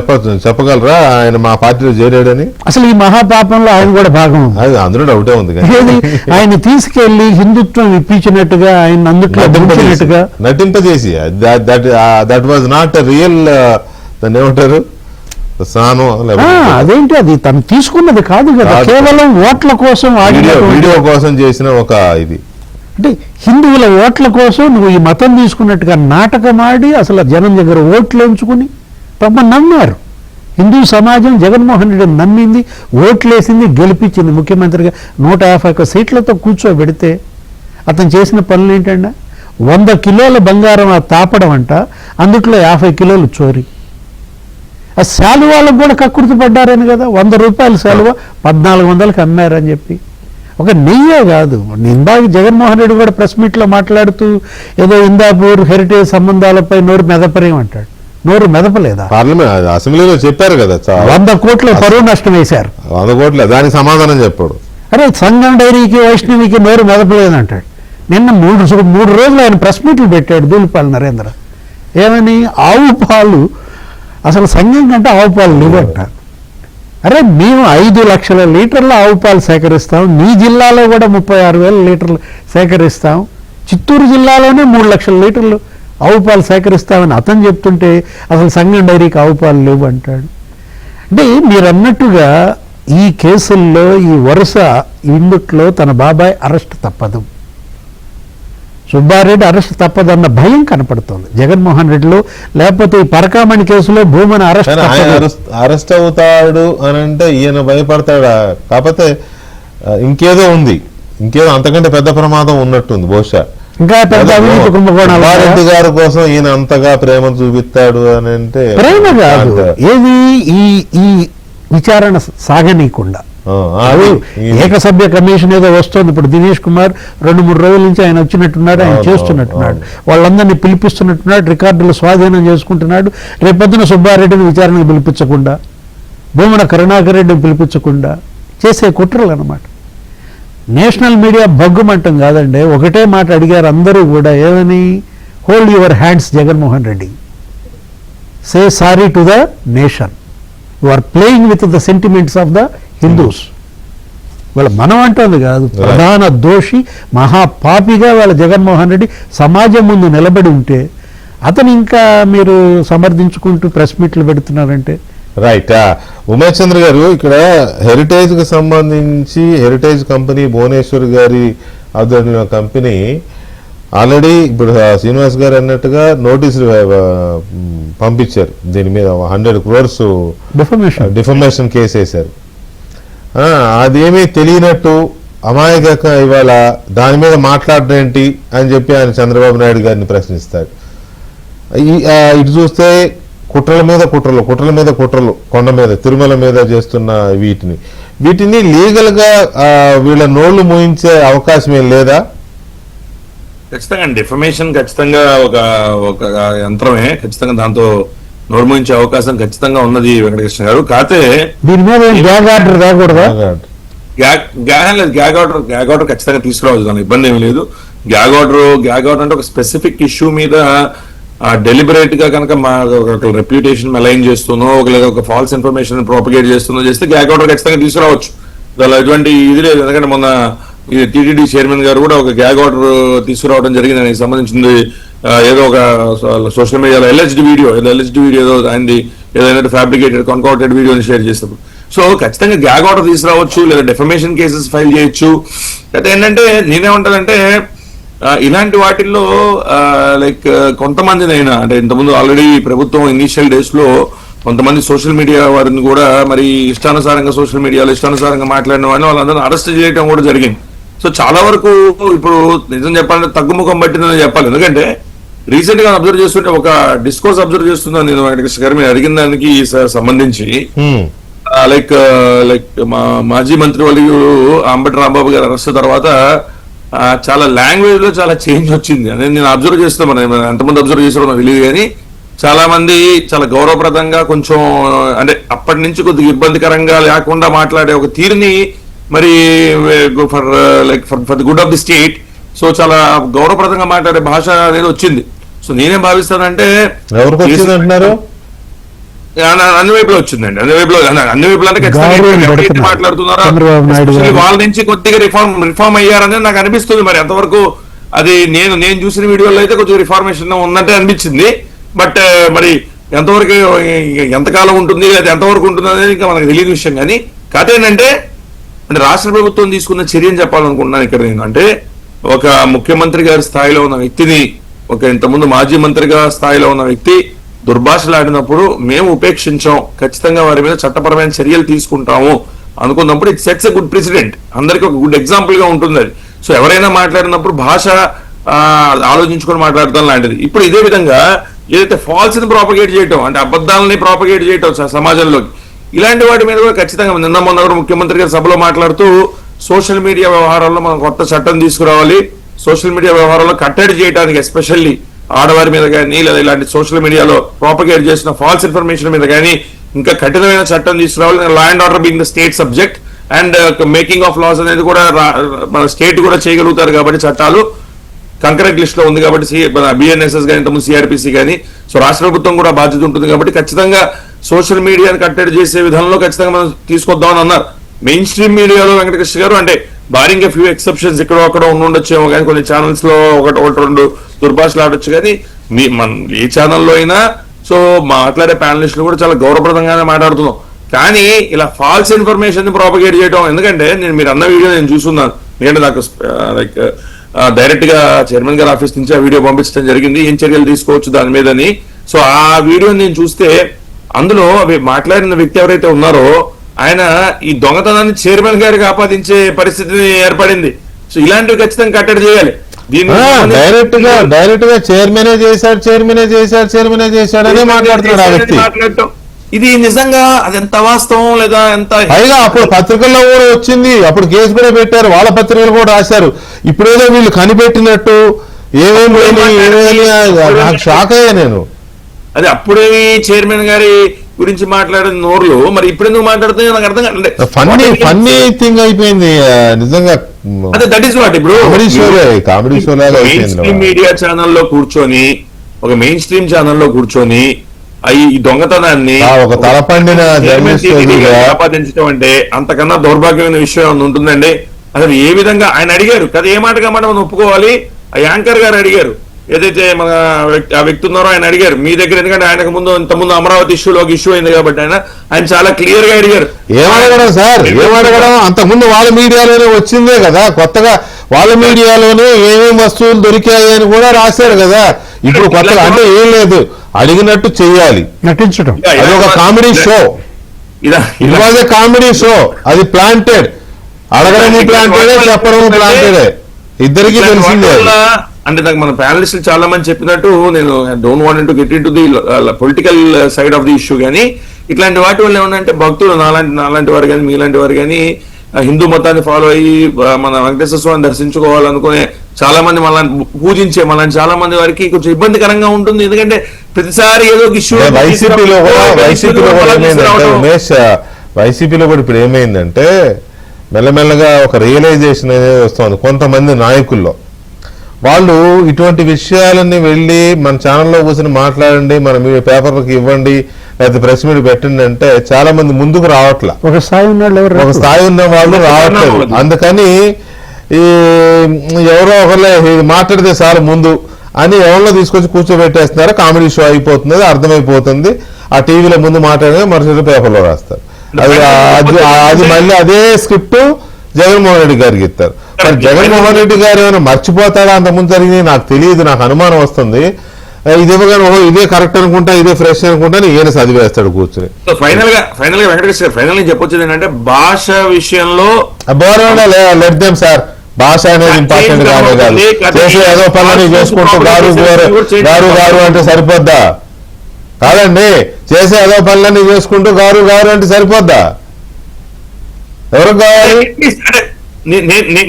చెప్పగలరా ఆయన మా పార్టీలో చేరాడని? అసలు ఈ మహాపాపంలో ఆయన కూడా భాగం ఉంది. అది అందులో డౌటే ఉంది కానీ ఏది, ఆయన తీసుకెళ్లి హిందుత్వం ఇప్పించినట్టుగా, ఆయన అందుట్లో దించినట్టుగా నటింపజేసి, దట్ వాజ్ నాట్ రియల్, దాన్ని ఏమంటారు, స్నానం. అదేంటి, అది తను తీసుకున్నది కాదు కదా, కేవలం ఓట్ల కోసం వీడియో కోసం చేసిన ఒక ఇది. అంటే హిందువుల ఓట్ల కోసం నువ్వు ఈ మతం తీసుకున్నట్టుగా నాటకం ఆడి అసలు జనం దగ్గర ఓట్లు ఎంచుకుని తమను నమ్మారు. హిందూ సమాజం జగన్మోహన్ రెడ్డిని నమ్మింది, ఓట్లేసింది, గెలిపించింది. ముఖ్యమంత్రిగా 151 సీట్లతో కూర్చోబెడితే అతను చేసిన పనులు ఏంటంటే 100 కిలోల బంగారం ఆ తాపడం అంట, అందుట్లో 50 కిలోలు చోరీ. ఆ శాలువాలకు కూడా కక్కుర్తి పడ్డారని కదా, 100 రూపాయల శాలువ 1400కి అమ్మారని చెప్పి. ఒక నెయ్యే కాదు, ఇందాక జగన్మోహన్ రెడ్డి కూడా ప్రెస్ మీట్లో మాట్లాడుతూ ఏదో ఇందాపూర్ హెరిటేజ్ సంబంధాలపై నోరు మెదపరేమంటాడు. నోరు మెదపలేదా? పార్లమెంట్ అసెంబ్లీలో చెప్పారు కదా, 100 కోట్ల పరువు నష్టం వేశారు. 100 కోట్ల దానికి సమాధానం చెప్పాడు. అరే సంగం డైరీకి, వైష్ణవికి నోరు మెదపలేదంటాడు. నిన్న మూడు రోజులు ఆయన ప్రెస్ మీట్లు పెట్టాడు దూలిపాల్ నరేంద్ర. ఏమని, ఆవు పాలు అసలు సంఘం కంటే ఆవు పాలు లేవంటారు. అరే మేము 5 లక్షల లీటర్ల ఆవు పాలు సేకరిస్తాం, నీ జిల్లాలో కూడా 36,000 లీటర్లు సేకరిస్తాం, చిత్తూరు జిల్లాలోనే 3 లక్షల లీటర్లు ఆవు పాలు సేకరిస్తామని అతను చెప్తుంటే అసలు సంఘం డైరీకి ఆవు పాలు లేవు అంటాడు. అంటే మీరు అన్నట్టుగా ఈ కేసుల్లో ఈ వరుస ఇందుట్లో తన బాబాయ్ అరెస్ట్ తప్పదు, సుబ్బారెడ్డి అరెస్ట్ తప్పదన్న భయం కనపడుతోంది జగన్మోహన్ రెడ్డిలో. లేకపోతే ఈ పరకామణి కేసులో భూమన అరెస్ట్ అవుతాడు అని అంటే ఈయన భయపడతాడా? కాకపోతే ఇంకేదో ఉంది, ఇంకేదో అంతకంటే పెద్ద ప్రమాదం ఉన్నట్టుంది బహుశా. ఇంకా పెద్ద అవినీతి కుంభకోణాలు గారి కోసం ఈయన అంతగా ప్రేమ చూపిస్తాడు అని అంటే ప్రేమ కాదు, ఏది ఈ విచారణ సాగనీయకుండా ఏకసభ్య కమిషన్ ఏదో వస్తుంది. ఇప్పుడు దినేష్ కుమార్ 2-3 రోజుల నుంచి ఆయన వచ్చినట్టున్నాడు, ఆయన చేస్తున్నట్టున్నాడు, వాళ్ళందరినీ పిలిపిస్తున్నట్టున్నాడు, రికార్డులు స్వాధీనం చేసుకుంటున్నాడు. రేపొద్దున సుబ్బారెడ్డిని విచారణకు పిలిపించకుండా, భూమన కరుణాకర్ రెడ్డిని పిలిపించకుండా చేసే కుట్రలు అన్నమాట. నేషనల్ మీడియా భగ్గుమంటం కాదండి, ఒకటే మాట అడిగారు అందరూ కూడా, ఏమని, hold your hands Jaganmohan Reddy, say sorry to the nation, you are playing with the sentiments of the Hindus. వాళ్ళ మనం అంటుంది కాదు, ప్రధాన దోషి మహాపాపిగా వాళ్ళ జగన్మోహన్ రెడ్డి సమాజం ముందు నిలబడి ఉంటే అతను ఇంకా మీరు సమర్థించుకుంటూ ప్రెస్ మీట్లు పెడుతున్నారంటే రైట్. ఉమేష్ చంద్ర గారు, ఇక్కడ హెరిటేజ్ కి సంబంధించి హెరిటేజ్ కంపెనీ భువనేశ్వర్ గారి ఆధ్వర్యంలో కంపెనీ ఆల్రెడీ ఇప్పుడు శ్రీనివాస్ గారు అన్నట్టుగా నోటీసులు పంపించారు, దీని మీద 100 crores డిఫమేషన్ కేసు వేశారు. అదేమీ తెలియనట్టు అమాయక ఇవాళ దాని మీద మాట్లాడరేంటి అని చెప్పి ఆయన చంద్రబాబు నాయుడు గారిని ప్రశ్నిస్తాడు. ఇటు చూస్తే కుట్రల మీద కుట్రలు కొండ మీద తిరుమల మీద చేస్తున్న వీటిని లీగల్ గా వీళ్ళ నోళ్లు మూయించే అవకాశం ఏం లేదా? ఖచ్చితంగా డిఫమేషన్ ఖచ్చితంగా ఒక యంత్రమే, ఖచ్చితంగా దాంతో నోర్మించే అవకాశం ఖచ్చితంగా ఉన్నది వెంకటకృష్ణ గారు. కాకపోతే దీని మీద గ్యాగ్ ఆర్డర్ రాకూడదా? గ్యాగ్ ఆర్డర్ ఖచ్చితంగా తీసుకురావచ్చు, దాని ఇబ్బంది ఏమి లేదు. గ్యాగ్ ఆర్డర్ అంటే ఒక స్పెసిఫిక్ ఇష్యూ మీద డెలిబరేట్ గా కనుక ఒక రెప్యుటేషన్ అలైన్ చేస్తుందో ఒక ఫాల్స్ ఇన్ఫర్మేషన్ ప్రాపగేట్ చేస్తుందో చేస్తే గ్యాగ్ ఆర్డర్ ఖచ్చితంగా తీసుకురావచ్చు. దానిలో ఎటువంటి ఇది లేదు. ఎందుకంటే మొన్న టీటీడీ చైర్మన్ గారు కూడా ఒక గ్యాగ్ ఆర్డర్ తీసుకురావడం జరిగింది. దానికి సంబంధించింది ఏదో ఒక సోషల్ మీడియాలో ఎల్హెచ్డి వీడియో ఏదో ఆయనది ఏదైనా ఫ్యాబ్రికేటెడ్ కన్కాటెడ్ వీడియోని షేర్ చేసినప్పుడు సో ఖచ్చితంగా గ్యాగ్ ఆర్డర్ తీసుకురావచ్చు, లేదా డెఫమేషన్ కేసెస్ ఫైల్ చేయొచ్చు. అయితే ఏంటంటే నేనేమంటానంటే ఇలాంటి వాటిల్లో లైక్ కొంతమందినైనా అంటే ఇంతకుముందు ఆల్రెడీ ప్రభుత్వం ఇనీషియల్ డేస్ లో కొంతమంది సోషల్ మీడియా వారిని కూడా మరి ఇష్టానుసారంగా సోషల్ మీడియాలో ఇష్టానుసారంగా మాట్లాడిన వారిని వాళ్ళందరూ అరెస్ట్ చేయడం కూడా జరిగింది. సో చాలా వరకు ఇప్పుడు నిజం చెప్పాలంటే తగ్గుముఖం పట్టిందని చెప్పాలి. ఎందుకంటే రీసెంట్ గా అబ్జర్వ్ చేస్తుంటే ఒక డిస్కోర్స్ అబ్జర్వ్ చేస్తున్నాను నేను వెంకటేశ్వర గారు మీరు అడిగిన దానికి సంబంధించి లైక్ మా మాజీ మంత్రి వాళ్ళు అంబటి రాంబాబు గారు అరెస్ట్ తర్వాత చాలా లాంగ్వేజ్ లో చాలా చేంజ్ వచ్చింది అనేది నేను అబ్జర్వ్ చేస్తాను. మనం ఎంతమంది అబ్జర్వ్ చేసారో నాకు తెలియదు కానీ చాలా మంది చాలా గౌరవప్రదంగా కొంచెం అంటే అప్పటి నుంచి కొద్దిగా ఇబ్బందికరంగా లేకుండా మాట్లాడే ఒక తీరుని మరి for the good of the state so చాలా గౌరవప్రదంగా మాట్లాడే భాష అనేది వచ్చింది. సో నేనేం భావిస్తానంటే అన్ని వైపులో వచ్చిందండి, అన్ని వైపులో అంటే ఖచ్చితంగా మాట్లాడుతున్నారా వాళ్ళ నుంచి కొద్దిగా రిఫార్మ్ అయ్యారని నాకు అనిపిస్తుంది. మరి ఎంతవరకు అది నేను చూసిన వీడియోలో అయితే కొంచెం రిఫార్మేషన్ ఉందంటే అనిపించింది. బట్ మరి ఎంతవరకు ఎంతకాలం ఉంటుంది లేదా ఎంతవరకు ఉంటుంది అనేది ఇంకా మనకు తెలియని విషయం. కానీ కథ ఏంటంటే అంటే రాష్ట్ర ప్రభుత్వం తీసుకున్న చర్యని చెప్పాలనుకుంటున్నాను ఇక్కడ నేను. అంటే ఒక ముఖ్యమంత్రి గారి స్థాయిలో ఉన్న వ్యక్తిని ఒక ఇంతకుముందు మాజీ మంత్రిగా స్థాయిలో ఉన్న వ్యక్తి దుర్భాషలాడినప్పుడు మేము ఉపేక్షించాం, ఖచ్చితంగా వారి మీద చట్టపరమైన చర్యలు తీసుకుంటాము అనుకున్నప్పుడు it sets a good president, అందరికి ఒక గుడ్ ఎగ్జాంపుల్ గా ఉంటుంది అది. సో ఎవరైనా మాట్లాడినప్పుడు భాష ఆలోచించుకొని మాట్లాడటం లాంటిది. ఇప్పుడు ఇదే విధంగా ఏదైతే ఫాల్స్ ని ప్రాపగేట్ చేయటం అంటే అబద్ధాలని ప్రాపగేట్ చేయటం సమాజంలోకి ఇలాంటి వాటి మీద కూడా ఖచ్చితంగా నిన్న మొన్న కూడా ముఖ్యమంత్రి గారు సభలో మాట్లాడుతూ సోషల్ మీడియా వ్యవహారాల్లో మనం కొత్త చట్టం తీసుకురావాలి, సోషల్ మీడియా వ్యవహారాల్లో కట్టడి చేయడానికి ఎస్పెషల్లీ ఆడవారి మీద కానీ లేదా ఇలాంటి సోషల్ మీడియాలో ప్రాపగేట్ చేసిన ఫాల్స్ ఇన్ఫర్మేషన్ మీద కానీ ఇంకా కఠినమైన చట్టం తీసుకురావాలి. Law and order being the state subject and making of laws అనేది కూడా మన స్టేట్ కూడా చేయగలుగుతారు కాబట్టి చట్టాలు కంకరెంట్ లిస్ట్ లో ఉంది కాబట్టి బిఎన్ఎస్ఎస్ కానీ ఇంతకుముందు సిఆర్పిసి కానీ సో రాష్ట్ర ప్రభుత్వం కూడా బాధ్యత ఉంటుంది కాబట్టి ఖచ్చితంగా సోషల్ మీడియాని కట్టడి చేసే విధానంలో ఖచ్చితంగా మనం తీసుకొద్దామని అన్నారు. మెయిన్ స్ట్రీమ్ మీడియాలో వెంకటకృష్ణ గారు అంటే బారింగ్ ఫ్యూ ఎక్సెప్షన్స్ ఇక్కడ అక్కడ ఉండొచ్చేమో కానీ కొన్ని ఛానల్స్ లో ఒకటి రెండు దుర్భాషలు ఆడొచ్చు కానీ మన ఏ ఛానల్లో అయినా సో మాట్లాడే ప్యానలిస్టులు కూడా చాలా గౌరవప్రదంగానే మాట్లాడుతున్నాం. కానీ ఇలా ఫాల్స్ ఇన్ఫర్మేషన్ ప్రాపగేట్ చేయడం ఎందుకంటే మీరు అన్న వీడియో నేను చూస్తున్నాను. ఎందుకంటే నాకు లైక్ డైరెక్ట్ గా చైర్మన్ గారి ఆఫీస్ నుంచి ఆ వీడియో పంపించడం జరిగింది, ఏం చర్యలు తీసుకోవచ్చు దాని మీదని. సో ఆ వీడియో నేను చూస్తే అందులో అవి మాట్లాడిన వ్యక్తి ఎవరైతే ఉన్నారో ఆయన ఈ దొంగతనాన్ని చైర్మన్ గారికి ఆపాదించే పరిస్థితి ఏర్పడింది. సో ఇలాంటివి ఖచ్చితంగా కట్టడి చేయాలి. డైరెక్ట్ గా చైర్మనే చేశాడనే మాట్లాడుతున్నాడు ఆ వ్యక్తి. ఇది నిజంగా అది ఎంత వాస్తవం లేదా ఎంత పైగా అప్పుడు పత్రికల్లో కూడా వచ్చింది, అప్పుడు కేసు కూడా పెట్టారు, వాళ్ళ పత్రికలు కూడా రాశారు. ఇప్పుడేదో వీళ్ళు కనిపెట్టినట్టు ఏమేమి నాకు షాక్ అయ్యా నేను. అది అప్పుడే చైర్మన్ గారి గురించి మాట్లాడిన నోర్లు మరి ఇప్పుడు ఎందుకు మాట్లాడుతుంది నాకు అర్థం కాదు. ఫన్నీ థింగ్ అయిపోయింది నిజంగా. అదే దట్ ఈస్ వాట్ ఇప్పుడు comedy show main stream media ఛానల్లో కూర్చొని ఒక మెయిన్ స్ట్రీమ్ ఛానల్లో కూర్చొని ఈ దొంగతనాన్ని ఒక తలపండిన ఆపాదించడం అంటే అంతకన్నా దౌర్భాగ్యమైన విషయం ఉంటుందండి. అసలు ఏ విధంగా ఆయన అడిగారు కదా, ఏ మాటగా మాట మనం ఒప్పుకోవాలి. ఆ యాంకర్ గారు అడిగారు, ఏదైతే మన ఆ వ్యక్తి ఉన్నారో ఆయన అడిగారు మీ దగ్గర, ఎందుకంటే ఆయనకు ఇంతకుముందు అమరావతి ఇష్యూలో ఒక ఇష్యూ అయింది కాబట్టి ఆయన చాలా క్లియర్ గా అడిగారు. ఏమడగడం సార్, ఏమడగడం? అంతకుముందు వాళ్ళ మీడియాలోనే వచ్చిందే కదా, కొత్తగా వాళ్ళ మీడియాలోనే ఏమేమి వస్తువులు దొరికాయి అని కూడా రాశారు కదా. ఇప్పుడు కొత్తగా అంటే ఏం లేదు, అడిగినట్టు చెయ్యాలి, నటించడం. అది ఒక comedy show, it was a comedy show. అది ప్లాంటెడ్, అడగడము ప్లాంటెడే, చెప్పడము ప్లాంటెడే, ఇద్దరికి తెలిసిందే. అంటే నాకు మన ప్యానలిస్టులు చాలా మంది చెప్పినట్టు, నేను don't want to get in to the political side of the issue, కానీ ఇట్లాంటి వాటి వల్ల ఏమంటే భక్తులు నాలాంటి వారు కానీ మీలాంటి వారు కానీ హిందూ మతాన్ని ఫాలో అయ్యి మన వెంకటేశ్వర స్వామిని దర్శించుకోవాలనుకునే చాలా మంది మనల్ని పూజించే మనల్ని చాలా మంది వారికి కొంచెం ఇబ్బందికరంగా ఉంటుంది. ఎందుకంటే ప్రతిసారి ఏదో ఇష్యూ వైసీపీలో కూడా ఇప్పుడు ఏమైందంటే మెల్లమెల్లగా ఒక రియలైజేషన్ అనేది వస్తుంది కొంతమంది నాయకుల్లో. వాళ్ళు ఇటువంటి విషయాలన్నీ వెళ్ళి మన ఛానల్లో కూర్చొని మాట్లాడండి, మన పేపర్లకు ఇవ్వండి, లేకపోతే ప్రెస్ మీట్ పెట్టండి అంటే చాలా మంది ముందుకు రావట్లా. ఒక స్థాయి ఉన్న వాళ్ళు రావట్లేదు. అందుకని ఈ ఎవరో ఒకరు మాట్లాడితే సార్ ముందు అని ఎవరిలో తీసుకొచ్చి కూర్చోబెట్టేస్తున్నారు, కామెడీ షో అయిపోతుంది, అర్థమైపోతుంది. ఆ టీవీలో ముందు మాట్లాడే మరుసటి పేపర్లో రాస్తారు. అది మళ్ళీ అదే స్క్రిప్ట్ జగన్మోహన్ రెడ్డి గారికి ఇస్తారు. మరి జగన్మోహన్ రెడ్డి గారు ఏమైనా మర్చిపోతాడా అంతకుముందు జరిగింది నాకు తెలియదు, నాకు అనుమానం వస్తుంది. ఇది ఇవ్వగానే ఓహో ఇదే కరెక్ట్ అనుకుంటా, ఇదే ఫ్రెష్ అనుకుంటా ఈయన చదివేస్తాడు కూర్చుని. ఫైనల్ గా వెంకటేష్ గారు ఫైనల్ చెప్పొచ్చేది ఏంటంటే భాష విషయంలో లెట్ దెమ్ సార్, భాష అనేది ఇంపార్టెంట్ కాదు. చేసే ఏదో పనులని చేసుకుంటూ గారు గారు గారు అంటే సరిపోద్దా? కాదండి, చేసే ఏదో పనులన్నీ చేసుకుంటూ గారు గారు అంటే సరిపోద్దా? ఎవరు కావాలి?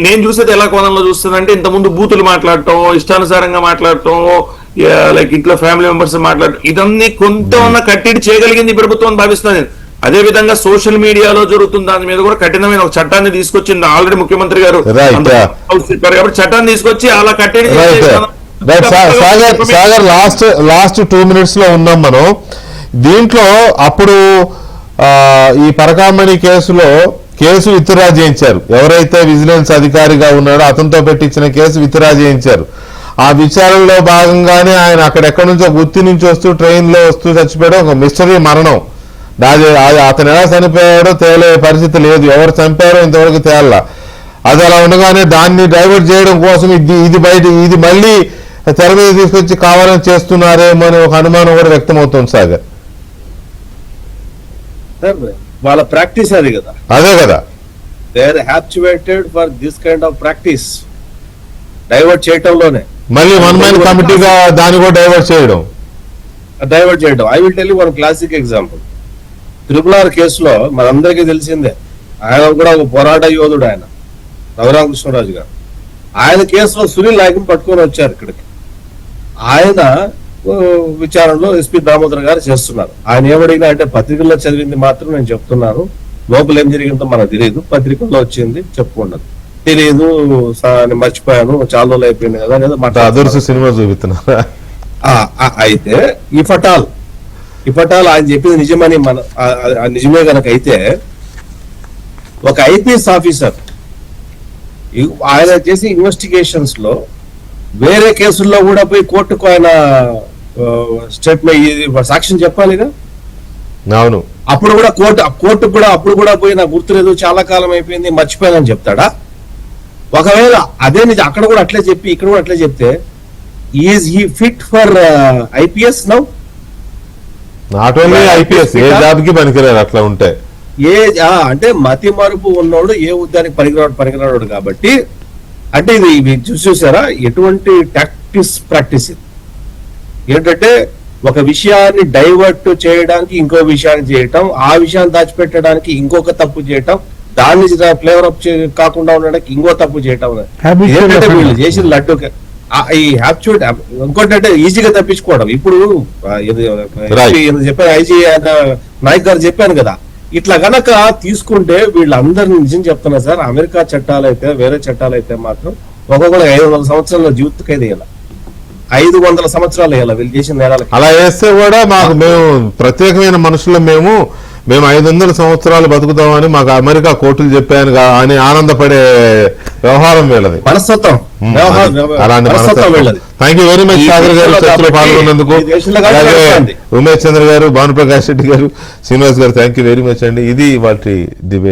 నేను చూసేది ఎలా కోణంలో చూస్తుందంటే ఇంతకుముందు బూతులు మాట్లాడటం, ఇష్టానుసారంగా మాట్లాడటం, లైక్ ఇంట్లో ఫ్యామిలీ మెంబర్స్ మాట్లాడటం, ఇదన్నీ కొంత ఉన్న కట్టడి చేయగలిగింది ప్రభుత్వం భావిస్తున్నాను. అదే విధంగా సోషల్ మీడియాలో జరుగుతుంది దాని మీద కూడా కఠినమైన ఒక చట్టాన్ని తీసుకొచ్చింది ఆల్రెడీ ముఖ్యమంత్రి గారు చెప్పారు కాబట్టి చట్టాన్ని తీసుకొచ్చి అలా కట్టడి సాగర్ లాస్ట్ 2 minutes లో ఉన్నాం మనం. దీంట్లో అప్పుడు ఈ పరకామణి కేసు విత్డ్రా చేయించారు. ఎవరైతే విజిలెన్స్ అధికారిగా ఉన్నాడో అతనితో పెట్టించిన కేసు విత్డ్రా చేయించారు. ఆ విచారణలో భాగంగానే ఆయన అక్కడెక్కడి నుంచో గుత్తి నుంచి వస్తూ ట్రైన్ లో వస్తూ చచ్చిపోయాడు. ఒక మిస్టరీ మరణం. అతను ఎలా చనిపోయాడో తేలే పరిస్థితి లేదు, ఎవరు చంపారో ఇంతవరకు తేలా. అది అలా ఉండగానే దాన్ని డైవర్ట్ చేయడం కోసం ఇది మళ్ళీ తెర మీద తీసుకొచ్చి కావాలని చేస్తున్నారేమో అని ఒక అనుమానం కూడా వ్యక్తం అవుతుంది సాగర్. వాళ్ళ ప్రాక్టీస్ అది కదా. అదే కదా, they are habituated for this kind of practice, divert చేయటంలోనే. మళ్ళీ 1 man కమిటీగా దాన్ని కూడా డైవర్ట్ చేయడం. I will tell you one classic example. Triple R కేసులో మనందరికీ తెలిసిందే, ఆయన కూడా ఒక పోరాట యోధుడు ఆయన, రఘురామకృష్ణరాజు గారు. ఆయన కేసులో సునీల్ నాయకుని పట్టుకొని వచ్చారు ఇక్కడికి. ఆయన విచారణలో ఎస్పీ దామోదర్ గారు చేస్తున్నారు. ఆయన ఏమడిగినా అంటే పత్రికల్లో చదివింది మాత్రం నేను చెప్తున్నాను, లోపల ఏం జరిగిందో మనకు తెలియదు, పత్రికల్లో వచ్చింది చెప్పుకున్నది తెలియదు, మర్చిపోయాను, చాలా రోజులు అయిపోయింది కదా లేదా అదర్స్ సినిమా చూపిస్తున్నారు. అయితే ఇఫటాల్ ఆయన చెప్పింది నిజమని నిజమే కనుక అయితే ఒక ఐపీఎస్ ఆఫీసర్ ఆయన చేసే ఇన్వెస్టిగేషన్స్ లో వేరే కేసుల్లో కూడా పోయి కోర్టుకు ఆయన స్టేట్మెంట్ సాక్ష్యం చెప్పాలిగా. అవును, అప్పుడు కూడా కోర్టుకు కూడా అప్పుడు కూడా పోయి నాకు గుర్తులేదు, చాలా కాలం అయిపోయింది, మర్చిపోయానని చెప్తాడా? ఒకవేళ అదే నిజం అక్కడ కూడా అట్లే చెప్పి ఇక్కడ కూడా అట్లే చెప్తే is he fit for IPS now? Not only IPS, A job కి పనికిరారు అట్లా ఉంటే. అంటే మతి మరుపు ఉన్నోడు ఏ ఉద్యానికి పనికిరాడు కాబట్టి. అంటే ఇది చూసారా ఎటువంటి ప్రాక్టీస్ ఇది ఏంటంటే ఒక విషయాన్ని డైవర్ట్ చేయడానికి ఇంకో విషయాన్ని చేయటం, ఆ విషయాన్ని దాచిపెట్టడానికి ఇంకొక తప్పు చేయటం, దాన్ని ఫ్లేవర్ అప్ కాకుండా ఉండడానికి ఇంకో తప్పు చేయటం. ఏంటంటే వీళ్ళు చేసిన లడ్డు ఈ హ్యాప్చ్యూడ్. ఇంకోటి అంటే ఈజీగా తప్పించుకోవడం. ఇప్పుడు చెప్పాను ఐజీ నాయక్ గారు చెప్పాను కదా, ఇట్లా గనక తీసుకుంటే వీళ్ళందరినీ నిజం చెప్తున్నా సార్, అమెరికా చట్టాలు అయితే వేరే చట్టాలు అయితే మాత్రం ఒక్కొక్కరు 500 సంవత్సరాల జీవిత ఖైదు వేయాలి, 500 సంవత్సరాలు వేయాలి వీళ్ళు చేసిన నేరాలకి. అలా వేస్తే కూడా మేము ప్రత్యేకమైన మనుషులు, మేము 500 సంవత్సరాలు బతుకుతామని మాకు అమెరికా కోర్టులు చెప్పాను అని ఆనందపడే వ్యవహారం వీళ్ళది. మనస్తత్వం. అలాంటి మనస్తత్వం. Thank you very much Sagar గారు చర్చలో పాల్గొన్నందుకు. ఉమేష్ చంద్ర గారు, భానుప్రకాష్ రెడ్డి గారు, శ్రీనివాస్ గారు, థ్యాంక్ యూ వెరీ మచ్ అండి. ఇది వాటి డిబేట్.